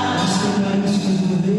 Vamos cantar isso mais uma vez.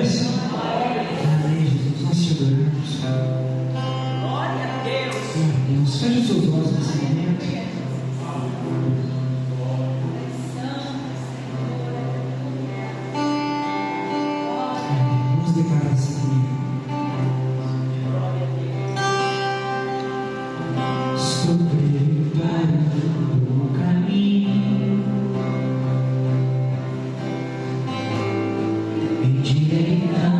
Deus. Amém, Jesus. Nós te adoramos. Glória a Deus. Glória a Deus. Feche os seus olhos nesse momento. Vamos declarar assim comigo. Estou preparando o caminho, endireitando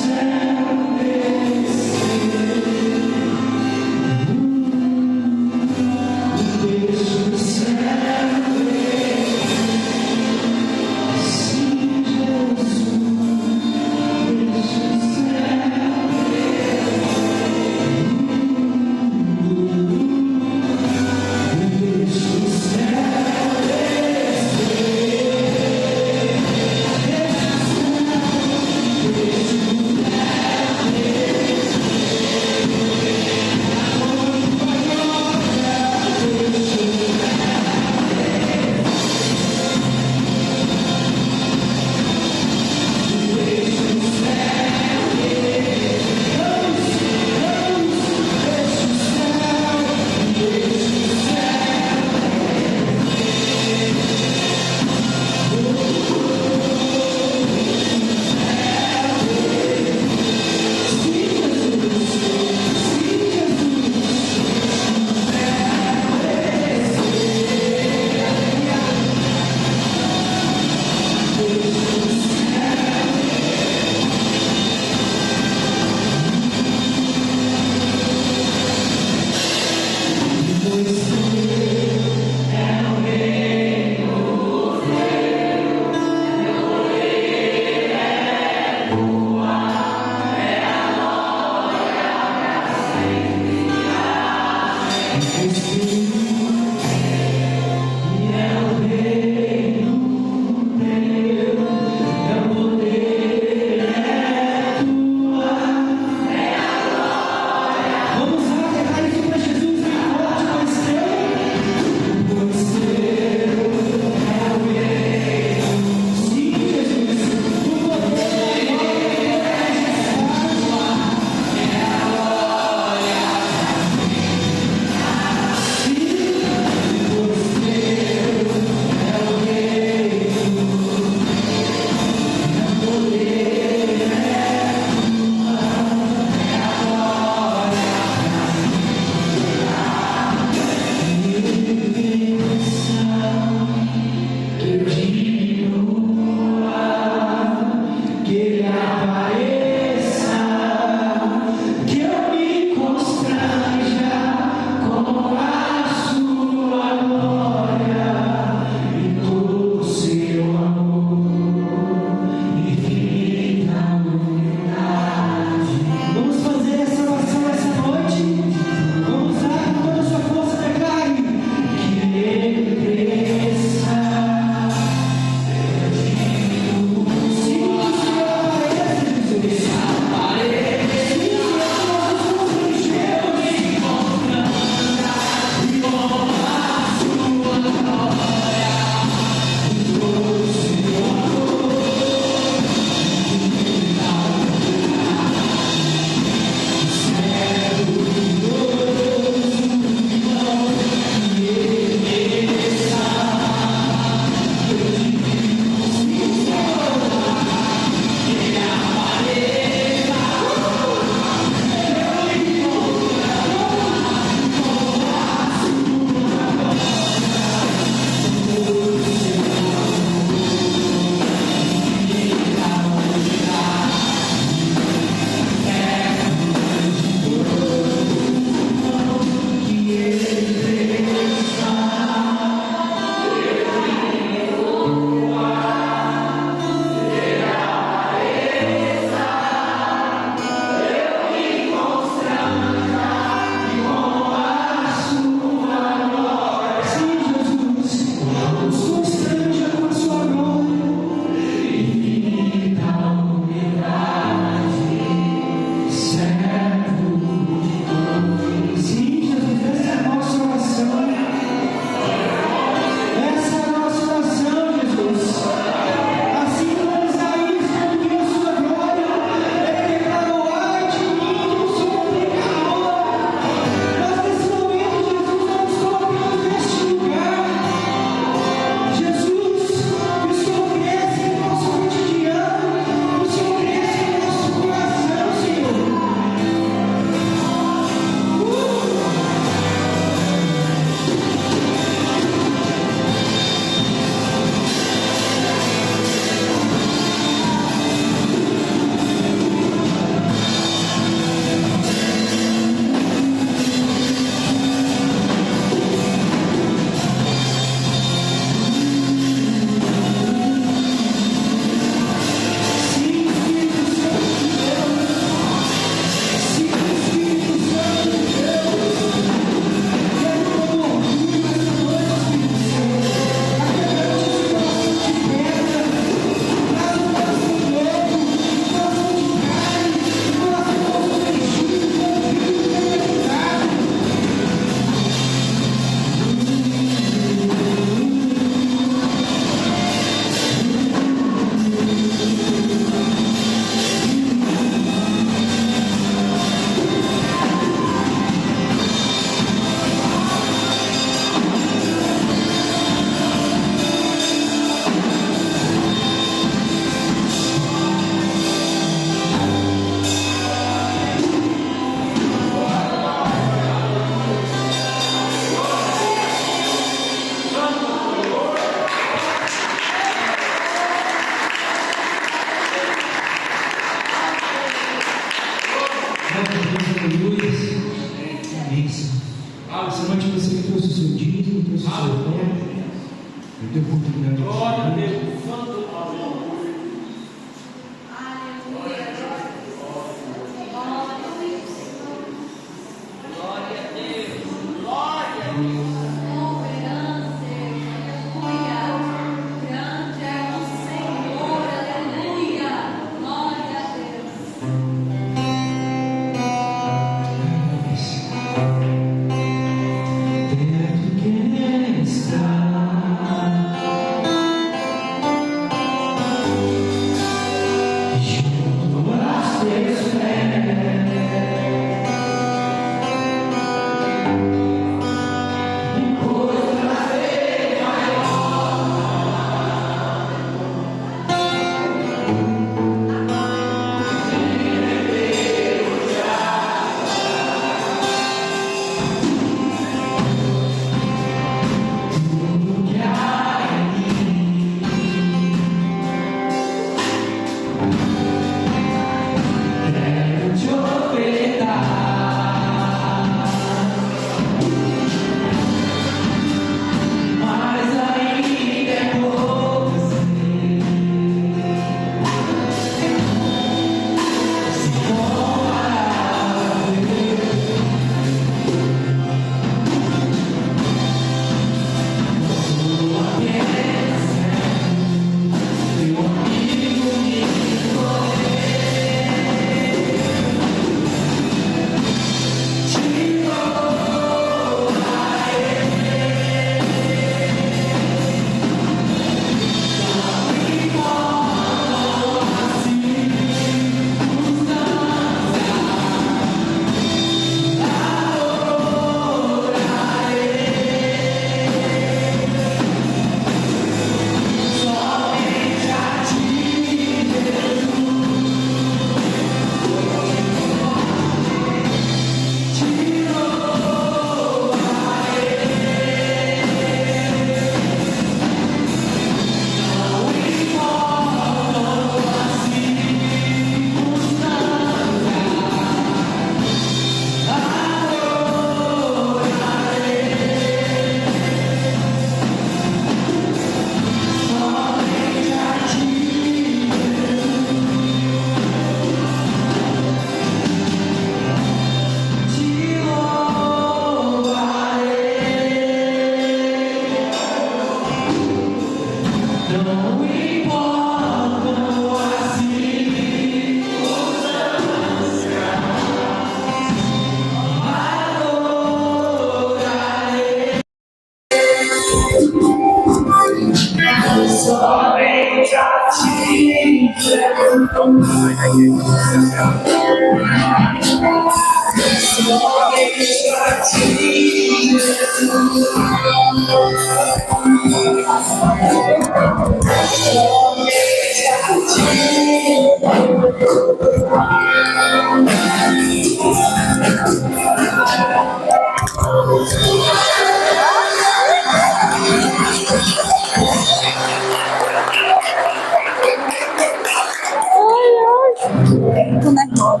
Tô nervosa.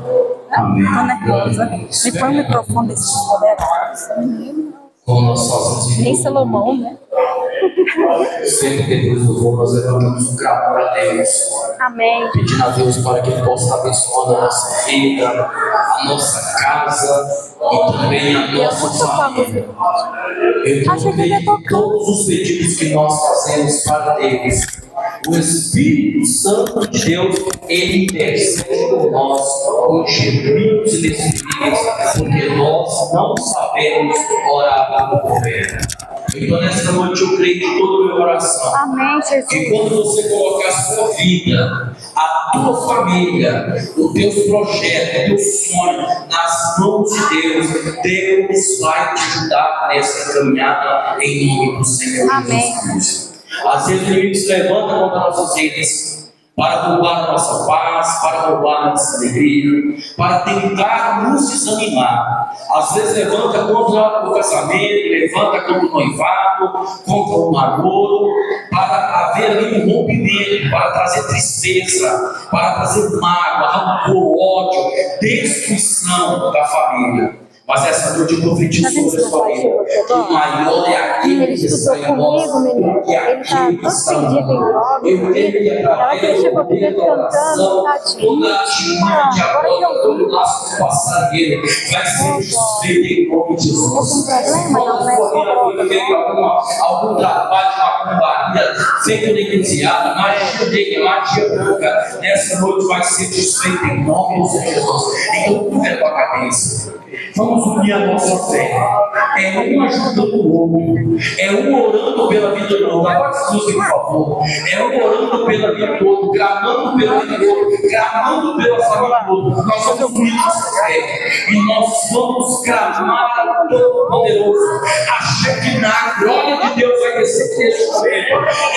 Tô nervosa. Me põe o microfone desses moderados. Como nós sozinhos. Nem Salomão, né? Sempre que Deus louvor, nós levantamos um clamor a Deus. Amém. Pedindo a Deus para que Ele possa estar abençoando a nossa vida, a nossa casa e também a nossa família. Eu creio que todos os pedidos que nós fazemos para Deus, o Espírito Santo de Deus, Ele intercede por nós com gemidos e desfiles, porque nós não sabemos orar como convém. Então, nessa noite, eu creio de todo o meu coração. Amém, Jesus. Que quando você colocar a sua vida, a tua família, os teus projetos, o teu sonho nas mãos de Deus, Deus vai te ajudar nessa caminhada em nome do Senhor Jesus. Às vezes o inimigo se levanta contra nossas vidas para roubar a nossa paz, para roubar a nossa alegria, para tentar nos desanimar. Às vezes levanta contra o casamento, levanta contra o noivado, contra o namoro, para haver ali um rompimento, para trazer tristeza, para trazer mágoa, rancor, ódio, destruição da família. Mas essa noite eu profetizo sobre a sua vida. O maior é aquele que está em nós do que aquele que está em nós. Eu creio que através do poder da oração, toda a atitude diabólica, todo o laço passageiro vai ser desfeito em nome de Jesus. Quando a sua vida foi feita algum trabalho de macumbaria, feito negociado, magia negra, magia branca, nessa noite vai ser desfeito em nome de Jesus. Então, curva a tua cabeça. Vamos unir a nossa fé. É um ajudando o outro. É um orando pela vida do outro. Agora, Jesus, por favor. É um orando pela vida do outro, clamando pela vida do outro, clamando pela família do outro. Nós vamos unir nossa fé. E nós vamos clamar ao Todo-Poderoso. A Shekinah, a glória de Deus vai descer neste momento.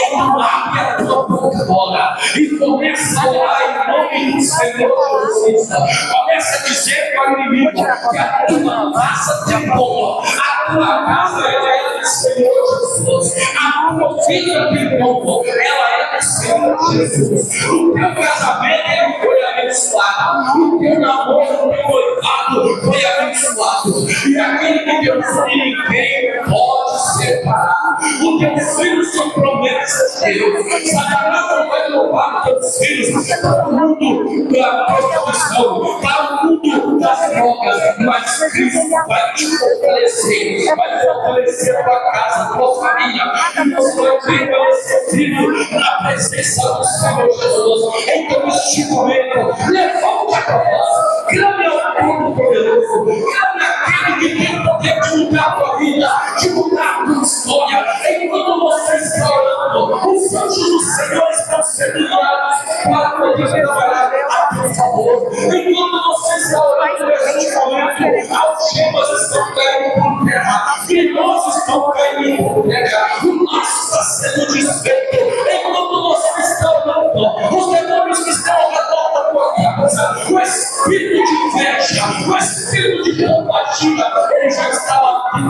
Então, abre a tua boca agora e começa a orar em nome do Senhor Jesus. Começa a dizer para o inimigo que a tua casa te apoia, a tua casa ela é do Senhor Jesus, a tua filha tem povo, ela é do Senhor Jesus, o teu casamento ele foi abençoado, o teu namoro, o teu noivado foi abençoado, e aquele que Deus ninguém pode separar. Os teus filhos são promessas de Deus. Satanás não vai louvar teus filhos para o mundo da prostituição, para o mundo das drogas, mas Cristo vai te fortalecer, vai fortalecer a tua casa, a tua família, e você vai permanecer firme na presença do Senhor Jesus. Então, neste momento, levanta a tua voz, clame ao Todo-Poderoso, clame aquele que tem o poder de mudar a tua vida, de mudar a tua história. Enquanto você está orando, os anjos do Senhor estão sendo enviados para poder trabalhar a teu favor. Enquanto você está orando neste momento, algemas estão caindo por terra, grilhões estão caindo por terra, o laço está sendo desfeito. Enquanto você está orando, os demônios que estão ao redor da tua casa, o espírito de inveja, o espírito de compatia, ele já estava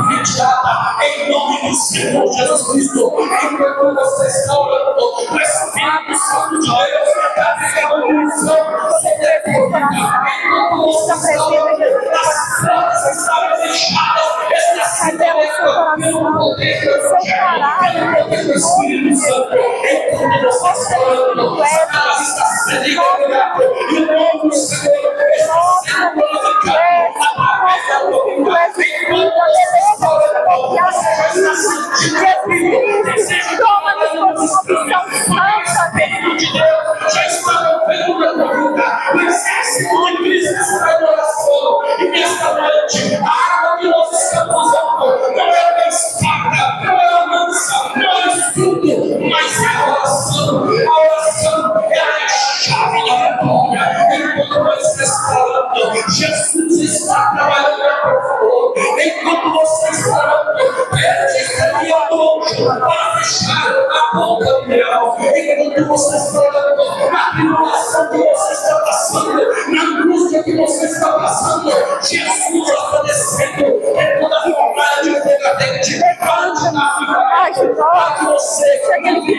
retirado em nome do Senhor Jesus Cristo. Enquanto você está orando, o Espírito Santo de Deus está pegando unção sobre a tua vida. Enquanto você está orando, as portas estavam fechadas, está sendo aberta pelo poder do Espírito Santo. Enquanto você está orando, Satanás está sendo enganado e o nome do Senhor está sendo glorificado através da tua vida. Enquanto você está orando, você já está sentindo desejo de uma demonstração santa de Deus já está movendo na tua vida. O exército de Cristo está em oração. E nesta noite, a arma que nós estamos usando não é uma espada, não é uma lança, não é escudo, mas é a oração. A oração é a chave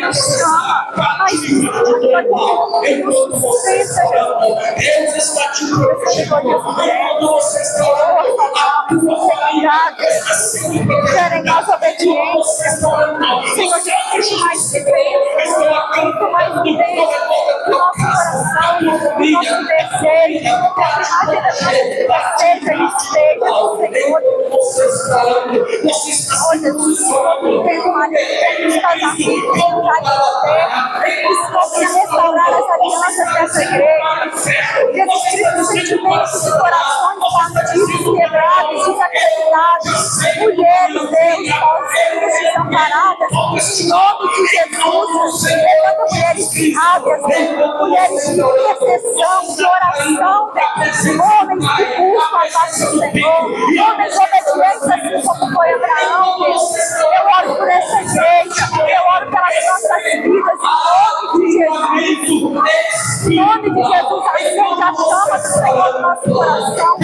nos chama, mas Deus está te protegendo. Quando você está orando, a tua família está sendo protegida. serem nós obedientes, Você está orando, Senhor os anjos mais do de Senhor estão muito mais acampando de em redor da tua nosso casa, da coração, tua nosso família, desejo, que a imagem da seja e esteja no Senhor. Você está orando, você está sendo funcionando. Tem uma aliança dos casamentos, tem um poder, escolhe restaurar as alianças dessa igreja. Jesus Cristo, sentimentos de corações partidos, quebrados, desacreditados, mulheres, Deus, sozinhas, desamparadas, em nome de Jesus, levanta mulheres sábias, mulheres de intercessão, de oração, homens que buscam a paz do Senhor, homens obedientes, assim como foi Abraão, Deus. Eu oro por essa igreja, eu oro pelas nossas vidas, em nome de Jesus, acende a chama do Senhor no nosso coração.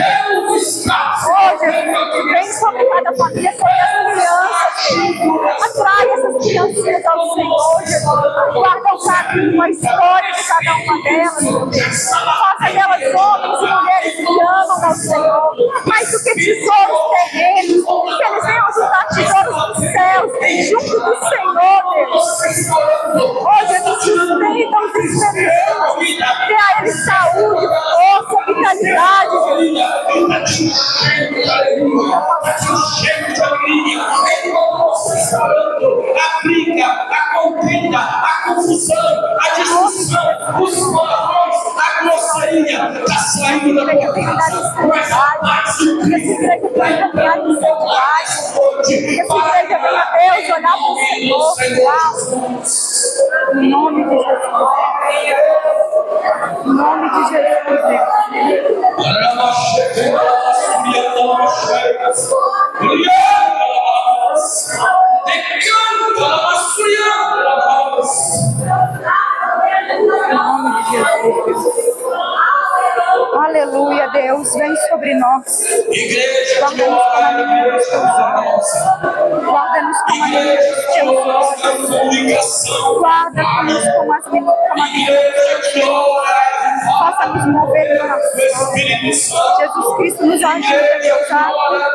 Oh, Jesus, vem sobre cada família, sobre as crianças, atrai essas criancinhas ao Senhor, Jesus, guarda o caminho, a história de cada uma delas, faça delas homens e mulheres que amam ao Senhor, mais do que tesouros terrenos, que eles venham juntar tesouros dos céus, junto do Senhor, Deus. Oh, Jesus, sustenta os enfermeiros, dê a eles saúde, força, vitalidade, Jesus. A briga, a contenda, a confusão, a discussão, os palavrões, a grosseria está saindo da tua casa. Mas a paz de Cristo vai entrar no seu coração hoje. Essa igreja venha a Deus olhar para o Senhor, em nome de Jesus. Em nome de Jesus, aleluia, Deus, vem sobre nós. Guarda-nos com a menina dos teus olhos. Guarda-nos com a menina dos teus olhos. Guarda-nos com as meninas. Faça-nos mover em oração. Jesus Cristo nos ajuda, Deus, a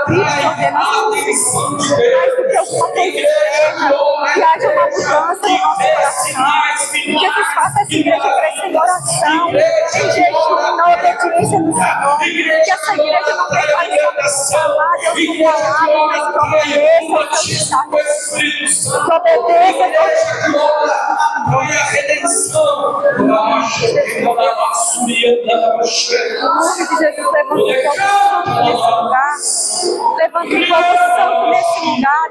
cumprir ordenações. Mais do que o poder que haja uma mudança no nosso coração. Jesus, faça essa igreja crescer em oração, em jejum, na obediência do Senhor. Que essa igreja não tenha mais como falar, Deus, do palavra, mas que obedeça, que obedeça, a redenção. em nome de Jesus, levanta um povo santo nesse lugar.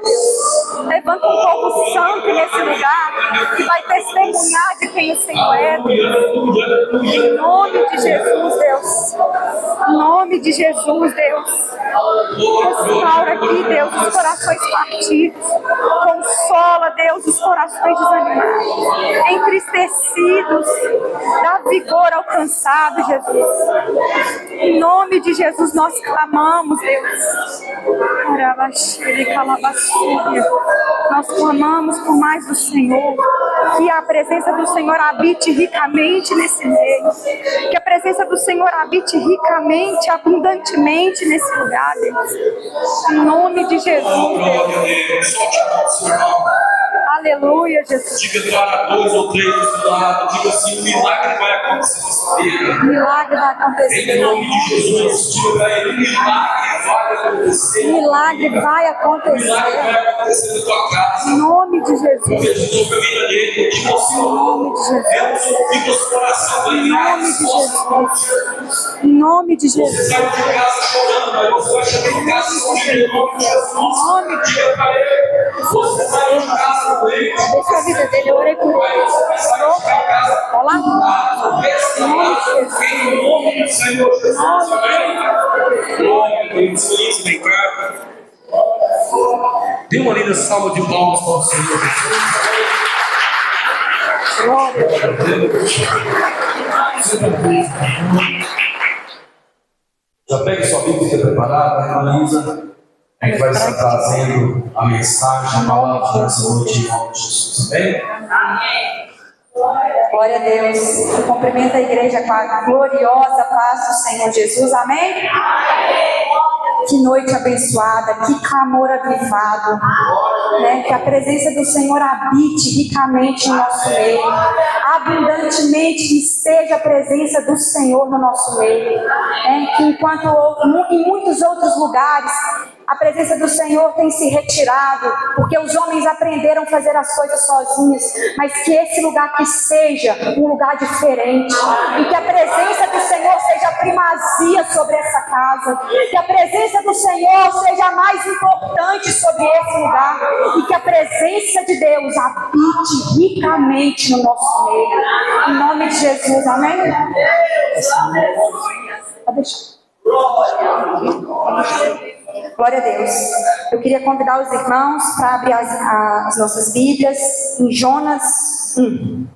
Levanta um povo santo nesse lugar, que vai testemunhar de quem o Senhor é. Em nome de Jesus, Deus. Em nome de Jesus, Deus. Restaura aqui, Deus, os corações partidos. Consola, Deus, os corações desanimados, entristecidos. Dá vigor ao cansado, Jesus. Em nome de Jesus, nós clamamos, Deus. Nós clamamos por mais do Senhor. Que a presença do Senhor habite ricamente nesse meio. Que a presença do Senhor habite ricamente, abundantemente nesse lugar, Deus. Em nome de Jesus, Deus. Aleluia, Jesus. Diga para 2 ou 3 do seu lado. Diga assim: o milagre vai acontecer nessa vida. Milagre vai acontecer. Em nome de Jesus, diga para ele: milagre vai acontecer. Milagre vai acontecer. Milagre vai acontecer na tua casa. Em nome de Jesus. Jesus foi a vida dele, te emocionou. Deus ouviu os corações Em nome de Jesus. Em nome de Jesus. Você saiu de casa chorando, mas você vai chegar em casa sorrindo. Em nome de Jesus. Diga para ele: você saiu de casa doente. Deixa a vida dele, eu orei por ele. Você saiu de casa. Olá. Em nome do Senhor Jesus. Amém. Glória a Deus. Isso, vem cá. Dê uma linda salva de palmas para o Senhor Jesus. Já pegue sua Bíblia preparada, irmã Isa. É que vai estar trazendo a mensagem, a palavra nessa noite em nome de Jesus. Amém? Glória a Deus. Eu cumprimento a igreja com a gloriosa paz do Senhor Jesus. Amém? Que noite abençoada, que clamor avivado, né? Que a presença do Senhor habite ricamente no nosso meio, abundantemente que esteja a presença do Senhor no nosso meio, né? Que enquanto em muitos outros lugares a presença do Senhor tem se retirado, porque os homens aprenderam a fazer as coisas sozinhos, mas que esse lugar que seja um lugar diferente, e que a presença do Senhor seja a primazia sobre essa casa, que a presença do Senhor seja a mais importante sobre esse lugar, e que a presença de Deus habite ricamente no nosso meio, em nome de Jesus, amém? Pode deixar. Glória a Deus. Eu queria convidar os irmãos para abrir as nossas Bíblias em Jonas 1.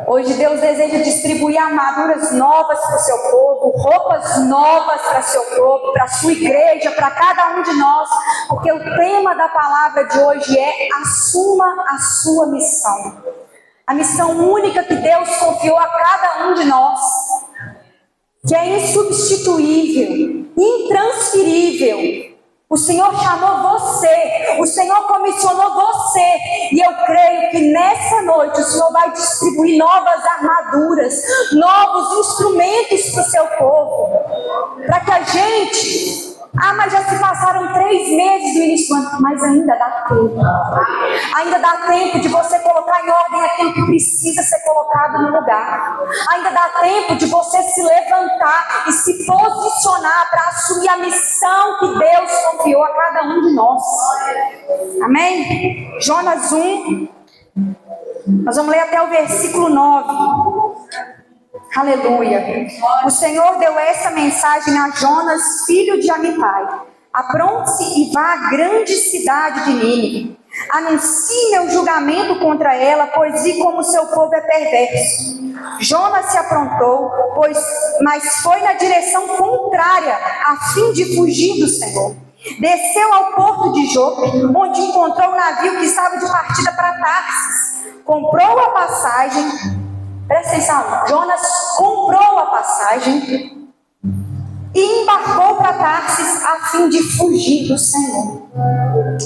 Hoje Deus deseja distribuir armaduras novas para o seu povo, roupas novas para o seu povo, para a sua igreja, para cada um de nós, porque o tema da palavra de hoje é: assuma a sua missão. A missão única que Deus confiou a cada um de nós, que é insubstituível, intransferível. O Senhor chamou você, o Senhor comissionou você, e eu creio que nessa noite o Senhor vai distribuir novas armaduras, novos instrumentos para o seu povo, para que a gente... mas já se passaram 3 meses do início do ano, mas ainda dá tempo. Ainda dá tempo de você colocar em ordem aquilo que precisa ser colocado no lugar. Ainda dá tempo de você se levantar e se posicionar para assumir a missão que Deus confiou a cada um de nós. Amém? Jonas 1, nós vamos ler até o versículo 9. Aleluia. O Senhor deu essa mensagem a Jonas, filho de Amitai: apronte-se e vá à grande cidade de Nínive. Anuncie meu julgamento contra ela, pois vi como seu povo é perverso. Jonas se aprontou, mas foi na direção contrária, a fim de fugir do Senhor. Desceu ao porto de Jope, onde encontrou o navio que estava de partida para Tarsis. Comprou a passagem. Presta atenção, Jonas comprou a passagem e embarcou para Tarsis a fim de fugir do Senhor.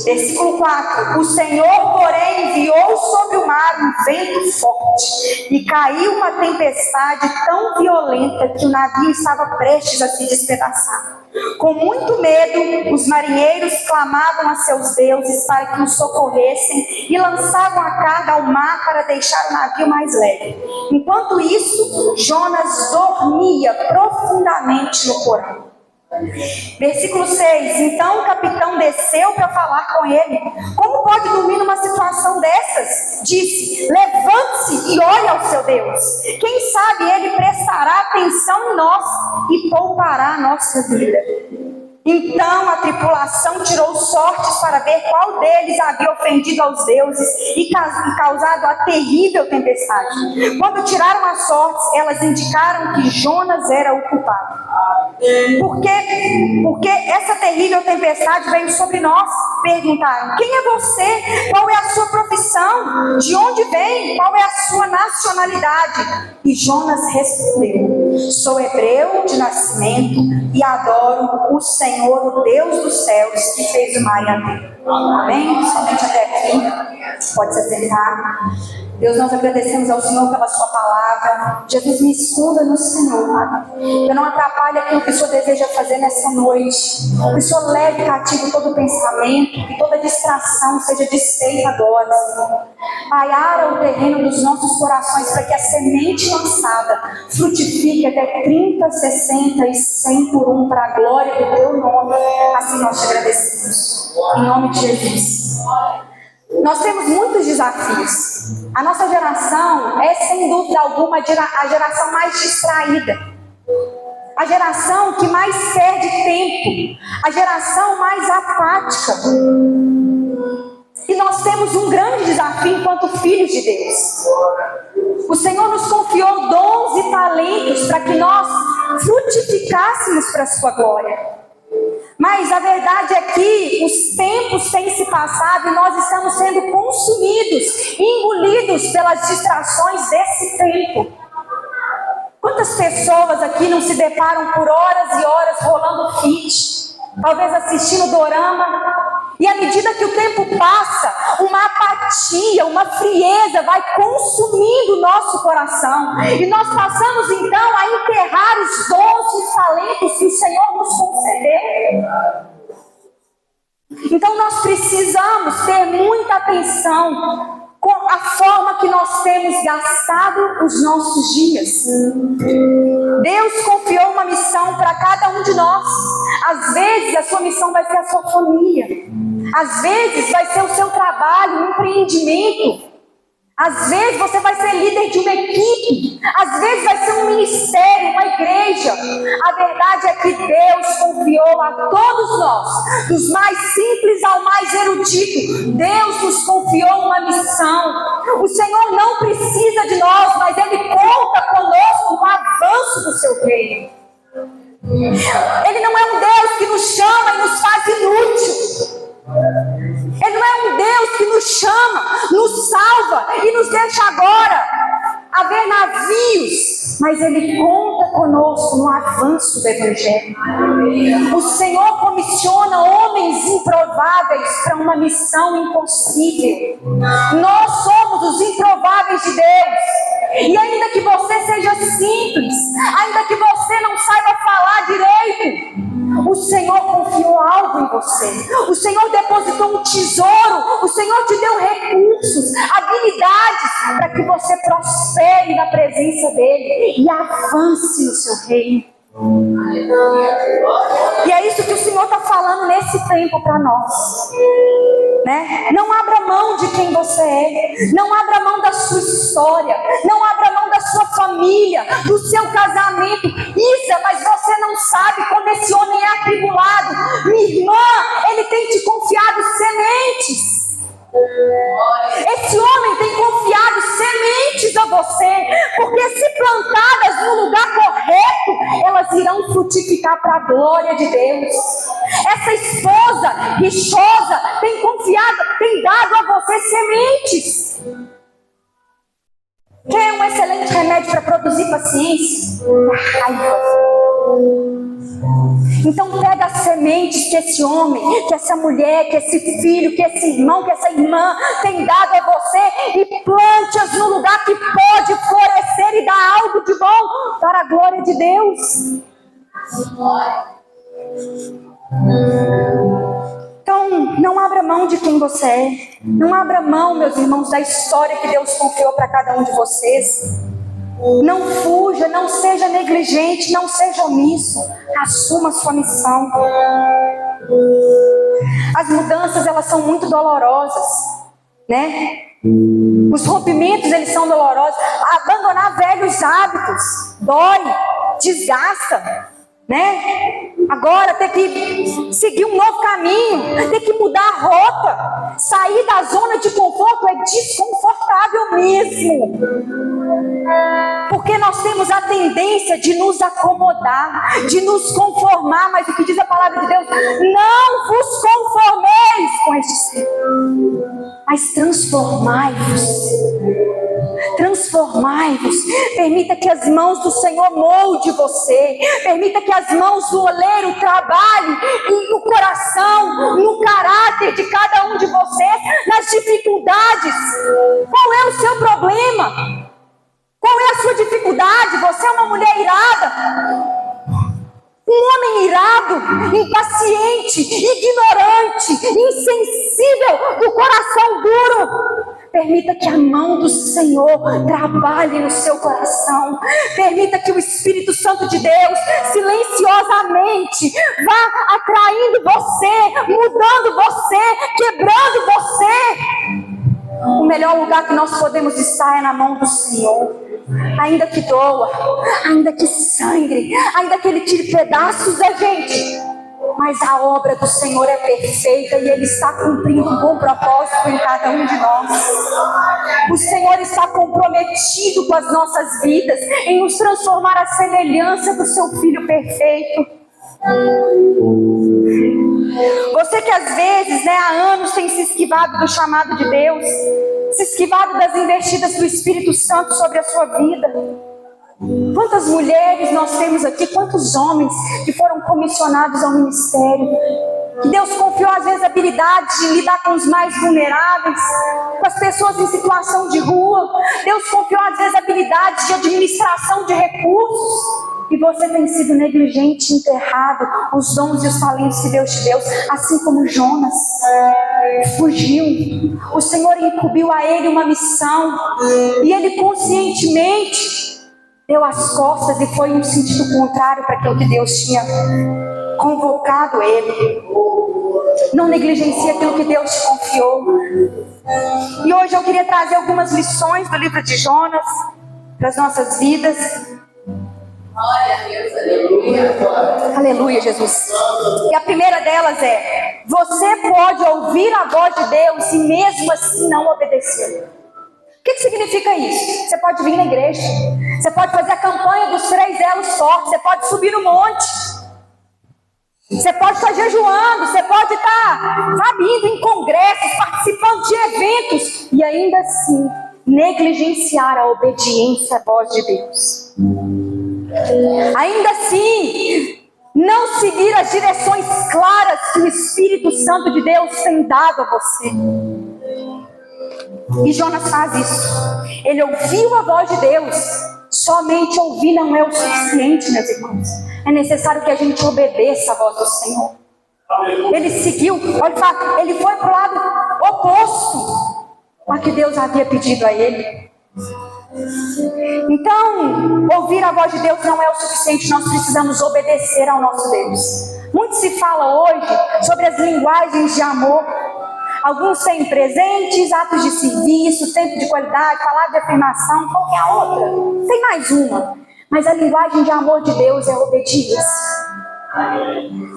Versículo 4: o Senhor, porém, enviou sobre o mar um vento forte e caiu uma tempestade tão violenta que o navio estava prestes a se despedaçar. Com muito medo, os marinheiros clamavam a seus deuses para que os socorressem e lançavam a carga ao mar para deixar o navio mais leve. Enquanto isso, Jonas dormia profundamente no porão. Versículo 6: então o capitão desceu para falar com ele. Como pode dormir numa situação dessas? Disse: levante-se e olhe ao seu Deus. Quem sabe ele prestará atenção em nós e poupará a nossa vida. Então a tripulação tirou sortes para ver qual deles havia ofendido aos deuses e causado a terrível tempestade. Quando tiraram as sortes, elas indicaram que Jonas era o culpado. Porque essa terrível tempestade veio sobre nós? Perguntaram: quem é você? Qual é a sua profissão? De onde vem? Qual é a sua nacionalidade? E Jonas respondeu: sou hebreu de nascimento e adoro o Senhor, o Deus dos céus, que fez o mar e a terra. Amém? Somente até aqui. Pode se sentar. Deus, nós agradecemos ao Senhor pela sua palavra. Jesus, me esconda no Senhor, Pai. Eu não atrapalhe aquilo que o Senhor deseja fazer nessa noite. Que o Senhor leve cativo todo pensamento, que toda distração seja desfeita agora, Senhor. Pai, ara o terreno dos nossos corações para que a semente lançada frutifique até 30, 60 e 100 por um, para a glória do teu nome. Assim nós te agradecemos. Em nome de Jesus. Nós temos muitos desafios. A nossa geração é, sem dúvida alguma, a geração mais distraída. A geração que mais perde tempo. A geração mais apática. E nós temos um grande desafio enquanto filhos de Deus. O Senhor nos confiou dons e talentos para que nós frutificássemos para a sua glória. Mas a verdade é que os tempos têm se passado e nós estamos sendo consumidos, engolidos pelas distrações desse tempo. Quantas pessoas aqui não se deparam por horas e horas rolando feed, talvez assistindo dorama, e à medida que o tempo passa, uma apatia, uma frieza vai consumindo o nosso coração. E nós passamos então a enterrar os dons e os talentos que o Senhor nos concedeu. Então nós precisamos ter muita atenção com a forma que nós temos gastado os nossos dias. Deus confiou uma missão para cada um de nós. Às vezes a sua missão vai ser a sua família. Às vezes vai ser o seu trabalho, um empreendimento. Às vezes você vai ser líder de uma equipe. Às vezes vai ser um ministério, uma igreja. A verdade é que Deus confiou a todos nós, dos mais simples ao mais erudito. Deus nos confiou uma missão. O Senhor não precisa de nós, mas Ele conta conosco no avanço do seu reino. Ele não é um Deus que nos chama e nos faz inútil. Ele não é um Deus que nos chama, nos salva e nos deixa agora a ver navios, mas Ele conta conosco no avanço do Evangelho. O Senhor comissiona homens improváveis para uma missão impossível. Nós somos os improváveis de Deus. E ainda que você seja simples, ainda que você não saiba falar direito, o Senhor confiou algo em você. O Senhor depositou um tesouro. O Senhor te deu recursos, habilidades para que você prospere na presença dEle e avance no seu reino. E é isso que o Senhor está falando nesse tempo para nós, né? Não abra mão de quem você é. Não abra mão da sua história. Não abra mão da sua família, do seu casamento. Isa, mas você não sabe como esse homem é atribulado. Minha irmã, ele tem te confiado sementes. Esse homem tem confiado sementes a você, porque se plantadas no lugar correto, elas irão frutificar para a glória de Deus. Essa esposa rixosa tem confiado, tem dado a você sementes. Quer um excelente remédio para produzir paciência? A raiva. Então pega as sementes que esse homem, que essa mulher, que esse filho, que esse irmão, que essa irmã tem dado a você e plante-as no lugar que pode florescer e dar algo de bom para a glória de Deus. Então não abra mão de quem você é. Não abra mão, meus irmãos, da história que Deus confiou para cada um de vocês. Não fuja, não seja negligente, não seja omisso. Assuma a sua missão. As mudanças, elas são muito dolorosas, né? Os rompimentos, eles são dolorosos. Abandonar velhos hábitos dói, desgasta, né? Agora ter que seguir um novo caminho, ter que mudar a rota, sair da zona de conforto é desconfortável mesmo, porque nós temos a tendência de nos acomodar, de nos conformar. Mas o que diz a palavra de Deus? Não vos conformeis com este século, mas transformai-vos. Transformai-vos. Permita que as mãos do Senhor molde você. Permita que as mãos do oleiro trabalhem no coração, no caráter de cada um de vocês, nas dificuldades. Qual é o seu problema? Qual é a sua dificuldade? Você é uma mulher irada, um homem irado, impaciente, ignorante, insensível, do coração duro. Permita que a mão do Senhor trabalhe no seu coração. Permita que o Espírito Santo de Deus silenciosamente vá atraindo você, mudando você, quebrando você. O melhor lugar que nós podemos estar é na mão do Senhor. Ainda que doa, ainda que sangre, ainda que Ele tire pedaços da gente, mas a obra do Senhor é perfeita e Ele está cumprindo um bom propósito em cada um de nós. O Senhor está comprometido com as nossas vidas, em nos transformar à semelhança do Seu Filho perfeito. Você que às vezes, há anos tem se esquivado do chamado de Deus, se esquivado das investidas do Espírito Santo sobre a sua vida. Quantas mulheres nós temos aqui, quantos homens que foram comissionados ao ministério, que Deus confiou às vezes a habilidade de lidar com os mais vulneráveis, com as pessoas em situação de rua. Deus confiou às vezes a habilidade de administração de recursos, e você tem sido negligente, enterrado os dons e os talentos que Deus te deu, assim como Jonas fugiu. O Senhor incumbiu a ele uma missão, e ele conscientemente deu as costas e foi em um sentido contrário para aquilo que Deus tinha convocado ele. Não negligencie aquilo que Deus te confiou. E hoje eu queria trazer algumas lições do livro de Jonas para as nossas vidas. Glória a Deus, aleluia. Aleluia, Jesus. E a primeira delas é: você pode ouvir a voz de Deus e mesmo assim não obedecer. O que significa isso? Você pode vir na igreja, você pode fazer a campanha dos 3 elos fortes, você pode subir no monte, você pode estar jejuando, você pode estar, indo em congressos, participando de eventos, e ainda assim negligenciar a obediência à voz de Deus. Ainda assim não seguir as direções claras que o Espírito Santo de Deus tem dado a você. E Jonas faz isso. Ele ouviu a voz de Deus. Somente ouvir não é o suficiente, meus irmãos. É necessário que a gente obedeça a voz do Senhor. Ele seguiu, ele foi para o lado oposto a que Deus havia pedido a ele. Então, ouvir a voz de Deus não é o suficiente. Nós precisamos obedecer ao nosso Deus. Muito se fala hoje sobre as linguagens de amor. Alguns têm presentes, atos de serviço, tempo de qualidade, palavra de afirmação, qualquer outra. Tem mais uma. Mas a linguagem de amor de Deus é obediência.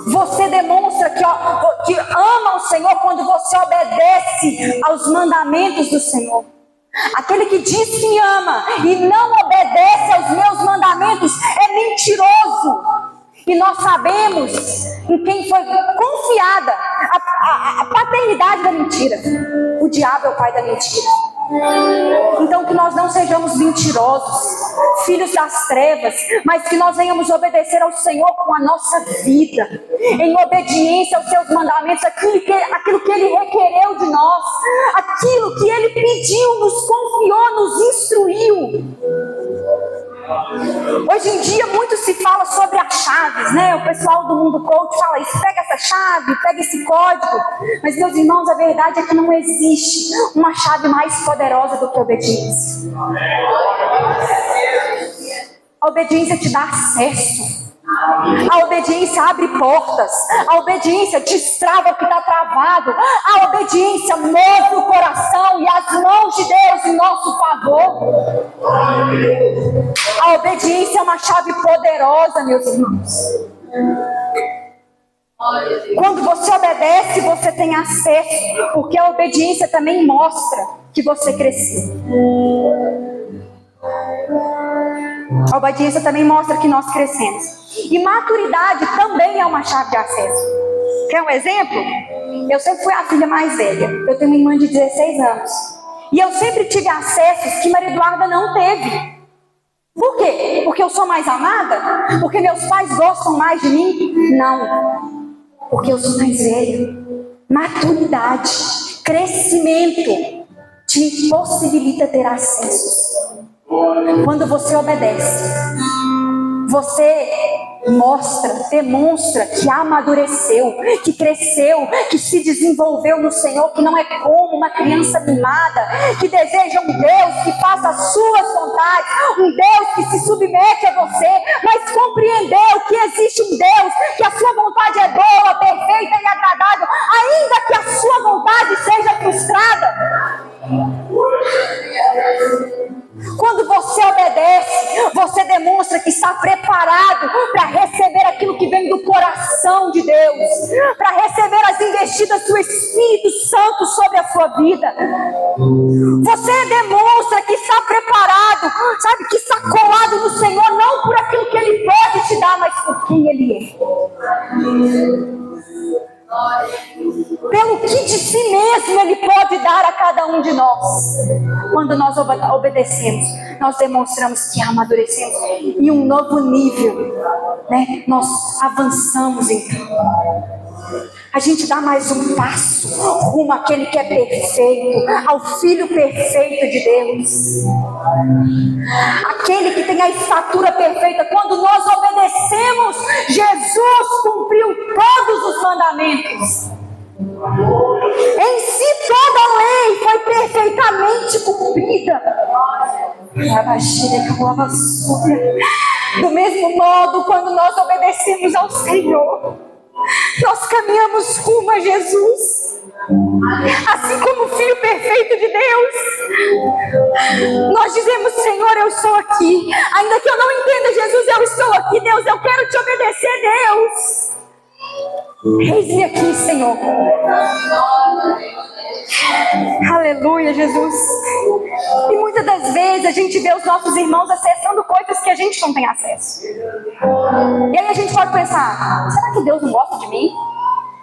Você demonstra que ama o Senhor quando você obedece aos mandamentos do Senhor. Aquele que diz que ama e não obedece aos meus mandamentos é mentiroso. E nós sabemos em quem foi confiada a paternidade da mentira. O diabo é o pai da mentira. Então que nós não sejamos mentirosos, filhos das trevas, mas que nós venhamos obedecer ao Senhor com a nossa vida, em obediência aos seus mandamentos, aquilo que Ele requereu de nós, aquilo que Ele pediu, nos confiou, nos instruiu. Hoje em dia muito se fala sobre as chaves, O pessoal do mundo coach fala isso: pega essa chave, pega esse código. Mas, meus irmãos, a verdade é que não existe uma chave mais poderosa do que a obediência. A obediência te dá acesso. A obediência abre portas. A obediência destrava o que está travado. A obediência move o coração e as mãos de Deus em nosso favor. A obediência é uma chave poderosa, meus irmãos. Quando você obedece, você tem acesso, porque a obediência também mostra que você cresceu. A obediência também mostra que nós crescemos. E maturidade também é uma chave de acesso. Quer um exemplo? Eu sempre fui a filha mais velha. Eu tenho uma irmã de 16 anos. E eu sempre tive acessos que Maria Eduarda não teve. Por quê? Porque eu sou mais amada? Porque meus pais gostam mais de mim? Não. Porque eu sou mais velha. Maturidade, crescimento te possibilita ter acessos. Quando você obedece, você demonstra que amadureceu, que cresceu, que se desenvolveu no Senhor, que não é como uma criança mimada, que deseja um Deus que faça as suas vontades, um Deus que se submete a você, mas compreendeu que existe um Deus, que a sua vontade é boa, perfeita e agradável, ainda que a sua vontade seja frustrada. Quando você obedece, você demonstra que está preparado para receber aquilo que vem do coração de Deus, para receber as investidas do Espírito Santo sobre a sua vida. Você demonstra que está preparado, que está colado no Senhor, não por aquilo que Ele pode te dar, mas por quem Ele é. Pelo que de si mesmo Ele pode dar a cada um de nós. Quando nós obedecemos, nós demonstramos que amadurecemos em um novo nível, né? Nós avançamos então. A gente dá mais um passo rumo àquele que é perfeito, ao Filho perfeito de Deus, aquele que tem a estatura perfeita. Quando nós obedecemos, Jesus cumpriu todos os mandamentos. Em si toda a lei foi perfeitamente cumprida. Do mesmo modo, quando nós obedecemos ao Senhor, nós caminhamos rumo a Jesus. Assim como o Filho perfeito de Deus, nós dizemos: Senhor, eu estou aqui. Ainda que eu não entenda, Jesus, eu estou aqui. Deus, eu quero te obedecer, Deus. Eis-me aqui, Senhor. Aleluia, Jesus. E muitas das vezes a gente vê os nossos irmãos acessando coisas que a gente não tem acesso. E aí a gente pode pensar: será que Deus não gosta de mim?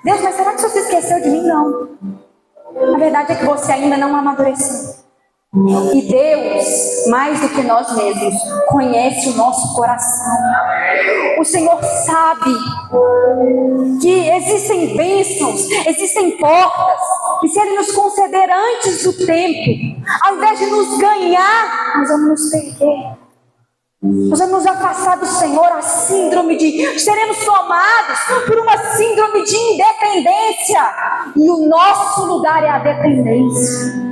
Deus, mas será que você esqueceu de mim? Não. A verdade é que você ainda não amadureceu. E Deus, mais do que nós mesmos, conhece o nosso coração. O Senhor sabe que existem bênçãos, existem portas, e se Ele nos conceder antes do tempo, ao invés de nos ganhar, nós vamos nos perder. Nós vamos nos afastar do Senhor. A síndrome de... seremos tomados por uma síndrome de independência. E o nosso lugar é a dependência.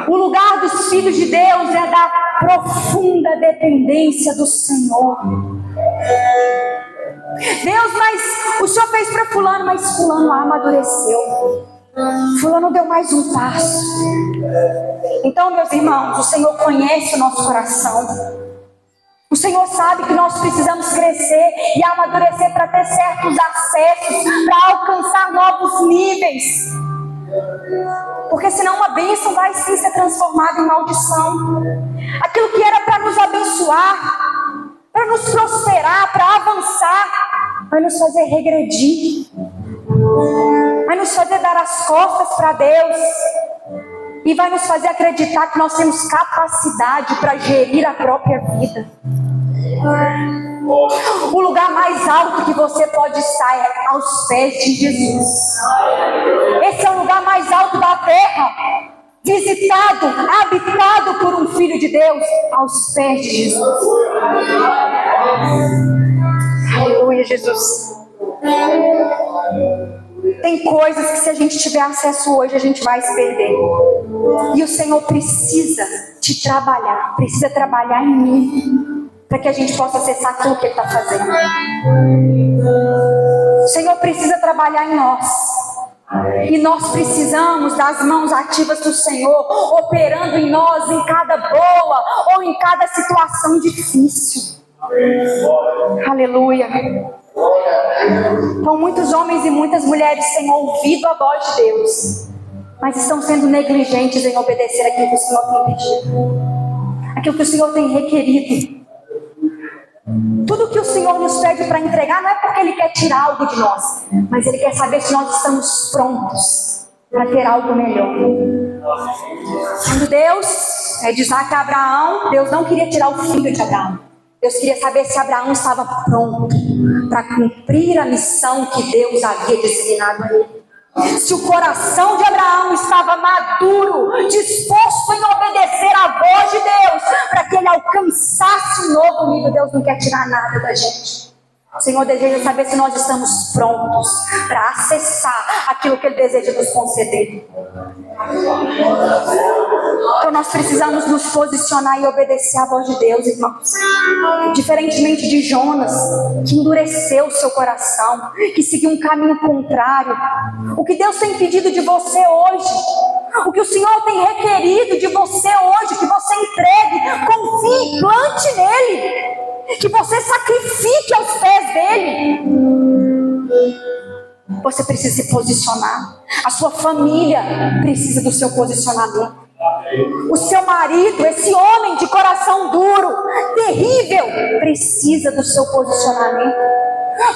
O lugar dos filhos de Deus é da profunda dependência do Senhor. Deus, mas o Senhor fez para fulano, mas fulano amadureceu. Fulano deu mais um passo. Então, meus irmãos, o Senhor conhece o nosso coração. O Senhor sabe que nós precisamos crescer e amadurecer para ter certos acessos, para alcançar novos níveis. Porque senão uma bênção vai sim ser transformada em maldição. Aquilo que era para nos abençoar, para nos prosperar, para avançar, vai nos fazer regredir, vai nos fazer dar as costas para Deus, e vai nos fazer acreditar que nós temos capacidade para gerir a própria vida. O lugar mais alto que você pode estar é aos pés de Jesus. Esse é o lugar mais alto da terra, visitado, habitado por um Filho de Deus, aos pés de Jesus. Aleluia, Jesus. Tem coisas que, se a gente tiver acesso hoje, a gente vai se perder. E o Senhor precisa te trabalhar, precisa trabalhar em mim, para que a gente possa acessar aquilo que Ele está fazendo. O Senhor precisa trabalhar em nós. E nós precisamos das mãos ativas do Senhor, operando em nós, em cada boa ou em cada situação difícil. Aleluia. Então, muitos homens e muitas mulheres têm ouvido a voz de Deus, mas estão sendo negligentes em obedecer aquilo que o Senhor tem pedido, aquilo que o Senhor tem requerido. Tudo que o Senhor nos pede para entregar não é porque Ele quer tirar algo de nós, mas Ele quer saber se nós estamos prontos para ter algo melhor. Quando Deus diz que Abraão, Deus não queria tirar o filho de Abraão. Deus queria saber se Abraão estava pronto para cumprir a missão que Deus havia designado a ele. Se o coração de Abraão estava maduro, disposto em obedecer à voz de Deus, para que ele alcançasse um novo nível. Deus não quer tirar nada da gente. O Senhor deseja saber se nós estamos prontos para acessar aquilo que Ele deseja nos conceder. Então nós precisamos nos posicionar e obedecer à voz de Deus, irmãos. Diferentemente de Jonas, que endureceu o seu coração, que seguiu um caminho contrário. O que Deus tem pedido de você hoje, o que o Senhor tem requerido de você hoje, que você entregue, confie, plante nele, que você sacrifique aos pés dele. Você precisa se posicionar. A sua família precisa do seu posicionamento. O seu marido, esse homem de coração duro, terrível, precisa do seu posicionamento.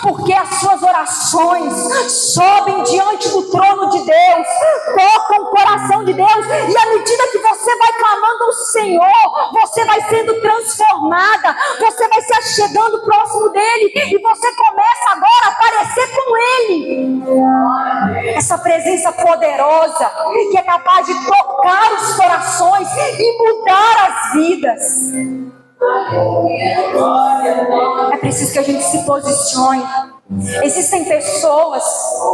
Porque as suas orações sobem diante do trono de Deus, tocam o coração de Deus, e à medida que você vai clamando ao Senhor, você vai sendo transformada, você vai se achegando próximo dele, e você começa agora a parecer com ele. Essa presença poderosa que é capaz de tocar os corações e mudar as vidas. É preciso que a gente se posicione. Existem pessoas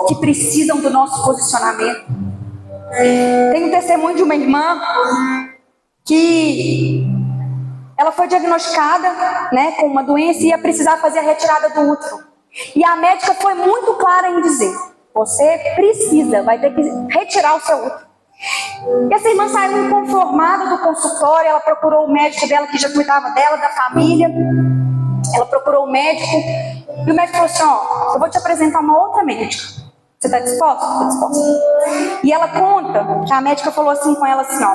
que precisam do nosso posicionamento. Tem um testemunho de uma irmã que ela foi diagnosticada, com uma doença e ia precisar fazer a retirada do útero. E a médica foi muito clara em dizer: você precisa, vai ter que retirar o seu útero. E essa irmã saiu inconformada do consultório. Ela procurou o médico dela, que já cuidava dela, da família. Ela procurou o médico, e o médico falou assim: eu vou te apresentar uma outra médica. Você está disposta? Estou disposta. E ela conta que a médica falou assim com ela assim: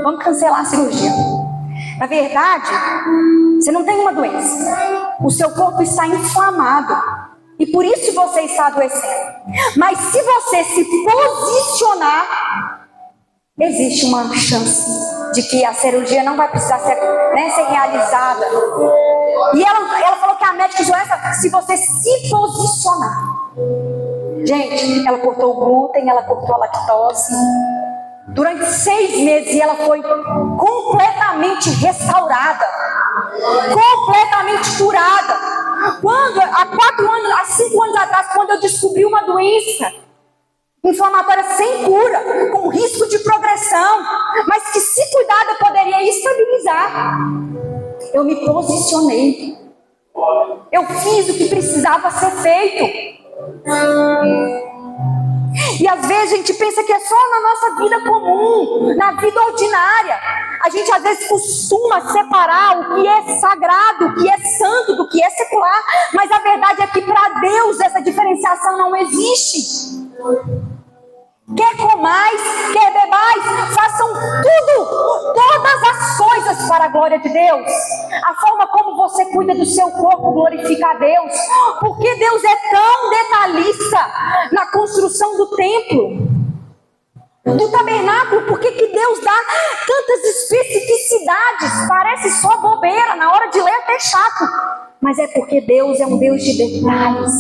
vamos cancelar a cirurgia. Na verdade, você não tem uma doença, o seu corpo está inflamado, e por isso você está adoecendo. Mas se você se posicionar, existe uma chance de que a cirurgia não vai precisar ser realizada. E ela falou que a médica usou essa: se você se posicionar. Gente, ela cortou o glúten, ela cortou a lactose. Durante 6 meses, e ela foi completamente restaurada, completamente curada. Quando, há 5 anos atrás, quando eu descobri uma doença inflamatória sem cura, com risco de progressão, mas que, se cuidada, poderia estabilizar, eu me posicionei. Eu fiz o que precisava ser feito. E às vezes a gente pensa que é só na nossa vida comum, na vida ordinária. A gente às vezes costuma separar o que é sagrado, o que é santo, do que é secular. Mas a verdade é que para Deus essa diferenciação não existe. Quer comais, quer bebais, façam tudo, todas as coisas para a glória de Deus. A forma como você cuida do seu corpo glorifica a Deus, porque Deus é tão detalhista na construção do templo, do tabernáculo. Por que Deus dá tantas especificidades? Parece só bobeira, na hora de ler até chato. Mas é porque Deus é um Deus de detalhes.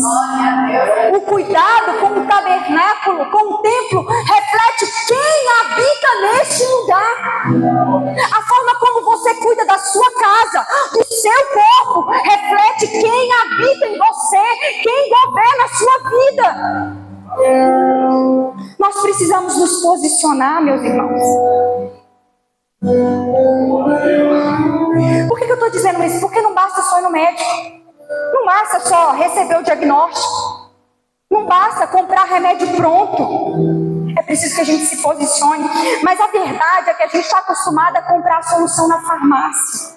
O cuidado com o tabernáculo, com o templo, reflete quem habita neste lugar. A forma como você cuida da sua casa, do seu corpo, reflete quem habita em você, quem governa a sua vida. Nós precisamos nos posicionar, meus irmãos. Por que eu estou dizendo isso? Porque não basta só ir no médico, não basta só receber o diagnóstico, não basta comprar remédio pronto. É preciso que a gente se posicione. Mas a verdade é que a gente está acostumado a comprar a solução na farmácia.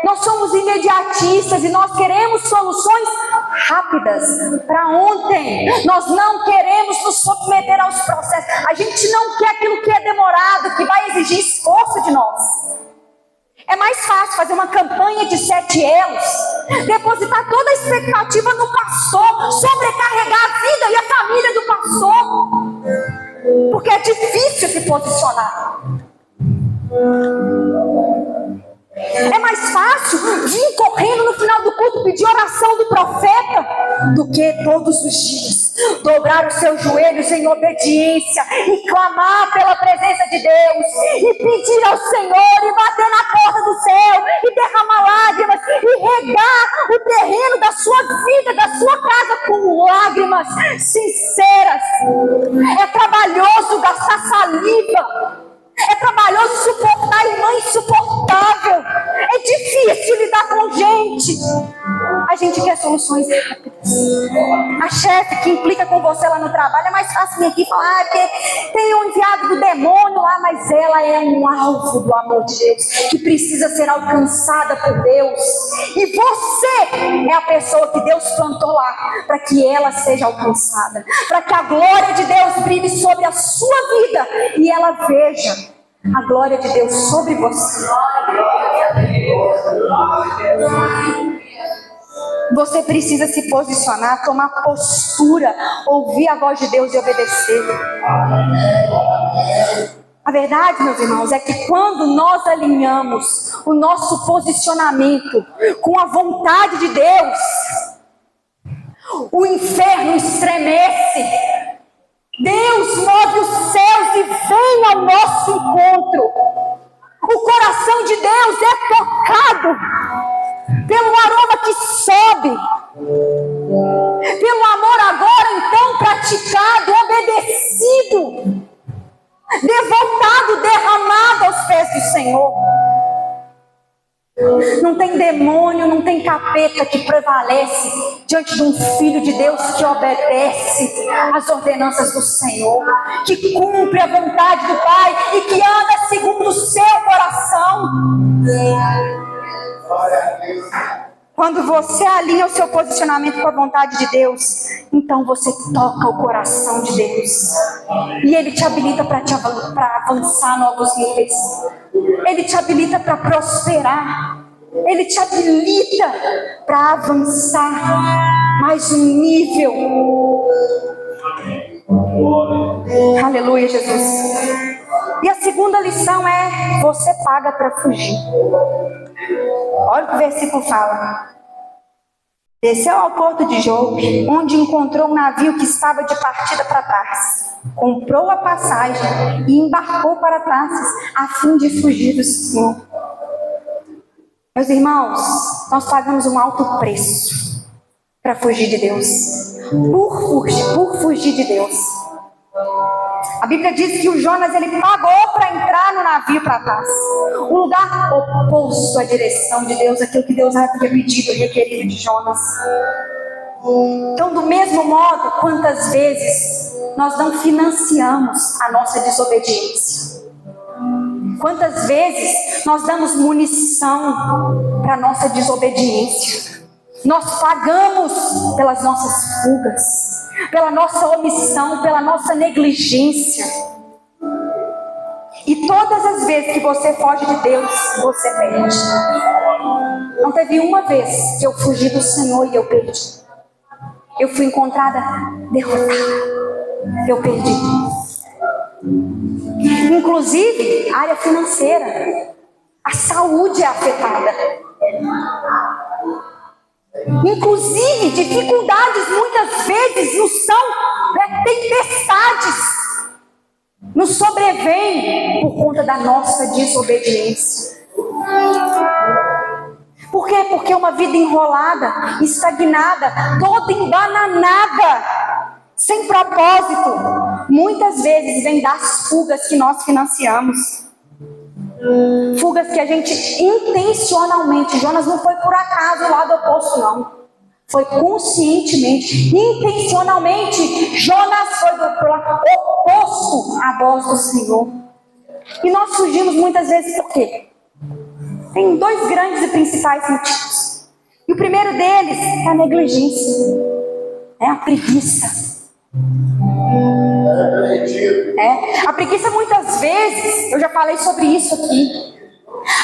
Nós somos imediatistas e nós queremos soluções rápidas, para ontem. Nós não queremos nos submeter aos processos. A gente não quer aquilo que é demorado, que vai exigir esforço de nós. É mais fácil fazer uma campanha de 7 elos, depositar toda a expectativa no pastor, sobrecarregar a vida e a família do pastor, porque é difícil se posicionar. É mais fácil vir correndo no final do culto pedir oração do profeta do que todos os dias dobrar os seus joelhos em obediência e clamar pela presença de Deus e pedir ao Senhor e bater na porta do céu e derramar lágrimas e regar o terreno da sua vida, da sua casa com lágrimas sinceras. É trabalhoso gastar saliva. É trabalhoso suportar irmã insuportável. É difícil lidar com gente. A gente quer soluções rápidas. A chefe que implica com você lá no trabalho, é mais fácil vir aqui falar que tem um enviado do demônio lá, mas ela é um alvo do amor de Deus, que precisa ser alcançada por Deus. E você é a pessoa que Deus plantou lá, para que ela seja alcançada, para que a glória de Deus brilhe sobre a sua vida e ela veja a glória de Deus sobre você. Você precisa se posicionar, tomar postura, ouvir a voz de Deus e obedecer. A verdade, meus irmãos, é que quando nós alinhamos o nosso posicionamento com a vontade de Deus, o inferno estremece. Deus move os céus e vem ao nosso encontro. O coração de Deus é tocado pelo aroma que sobe, pelo amor agora então praticado, obedecido, devotado, derramado aos pés do Senhor. Não tem demônio, não tem capeta que prevalece diante de um filho de Deus que obedece às ordenanças do Senhor, que cumpre a vontade do Pai e que anda segundo o seu coração. Quando você alinha o seu posicionamento com a vontade de Deus, então você toca o coração de Deus. E Ele te habilita para avançar novos níveis. Ele te habilita para prosperar. Ele te habilita para avançar mais um nível. Aleluia, Jesus. E a segunda lição é: você paga para fugir. Olha o que o versículo fala. Desceu ao porto de Jope, onde encontrou um navio que estava de partida para Tarsis. Comprou a passagem e embarcou para Tarsis, a fim de fugir do Senhor. Meus irmãos, nós pagamos um alto preço para fugir de Deus. Por fugir de Deus. A Bíblia diz que o Jonas, ele pagou para entrar no navio para Tarsis, um lugar oposto à direção de Deus, aquilo que Deus havia pedido e requerido de Jonas. Então, do mesmo modo, quantas vezes nós não financiamos a nossa desobediência? Quantas vezes nós damos munição para a nossa desobediência? Nós pagamos pelas nossas fugas, pela nossa omissão, pela nossa negligência. E todas as vezes que você foge de Deus, você perde. Não teve uma vez que eu fugi do Senhor e eu perdi. Eu fui encontrada derrotada. Eu perdi. Inclusive, a área financeira. A saúde é afetada. Inclusive, dificuldades muitas vezes nos são tempestades. Nos sobrevêm por conta da nossa desobediência. Por quê? Porque uma vida enrolada, estagnada, toda embananada, sem propósito, muitas vezes vem das fugas que nós financiamos. Fugas que a gente intencionalmente, Jonas não foi por acaso o lado oposto, não. Foi conscientemente, intencionalmente, Jonas foi oposto à voz do Senhor. E nós fugimos muitas vezes por quê? Tem dois grandes e principais motivos. E o primeiro deles é a negligência, é a preguiça. A preguiça muitas vezes, eu já falei sobre isso aqui.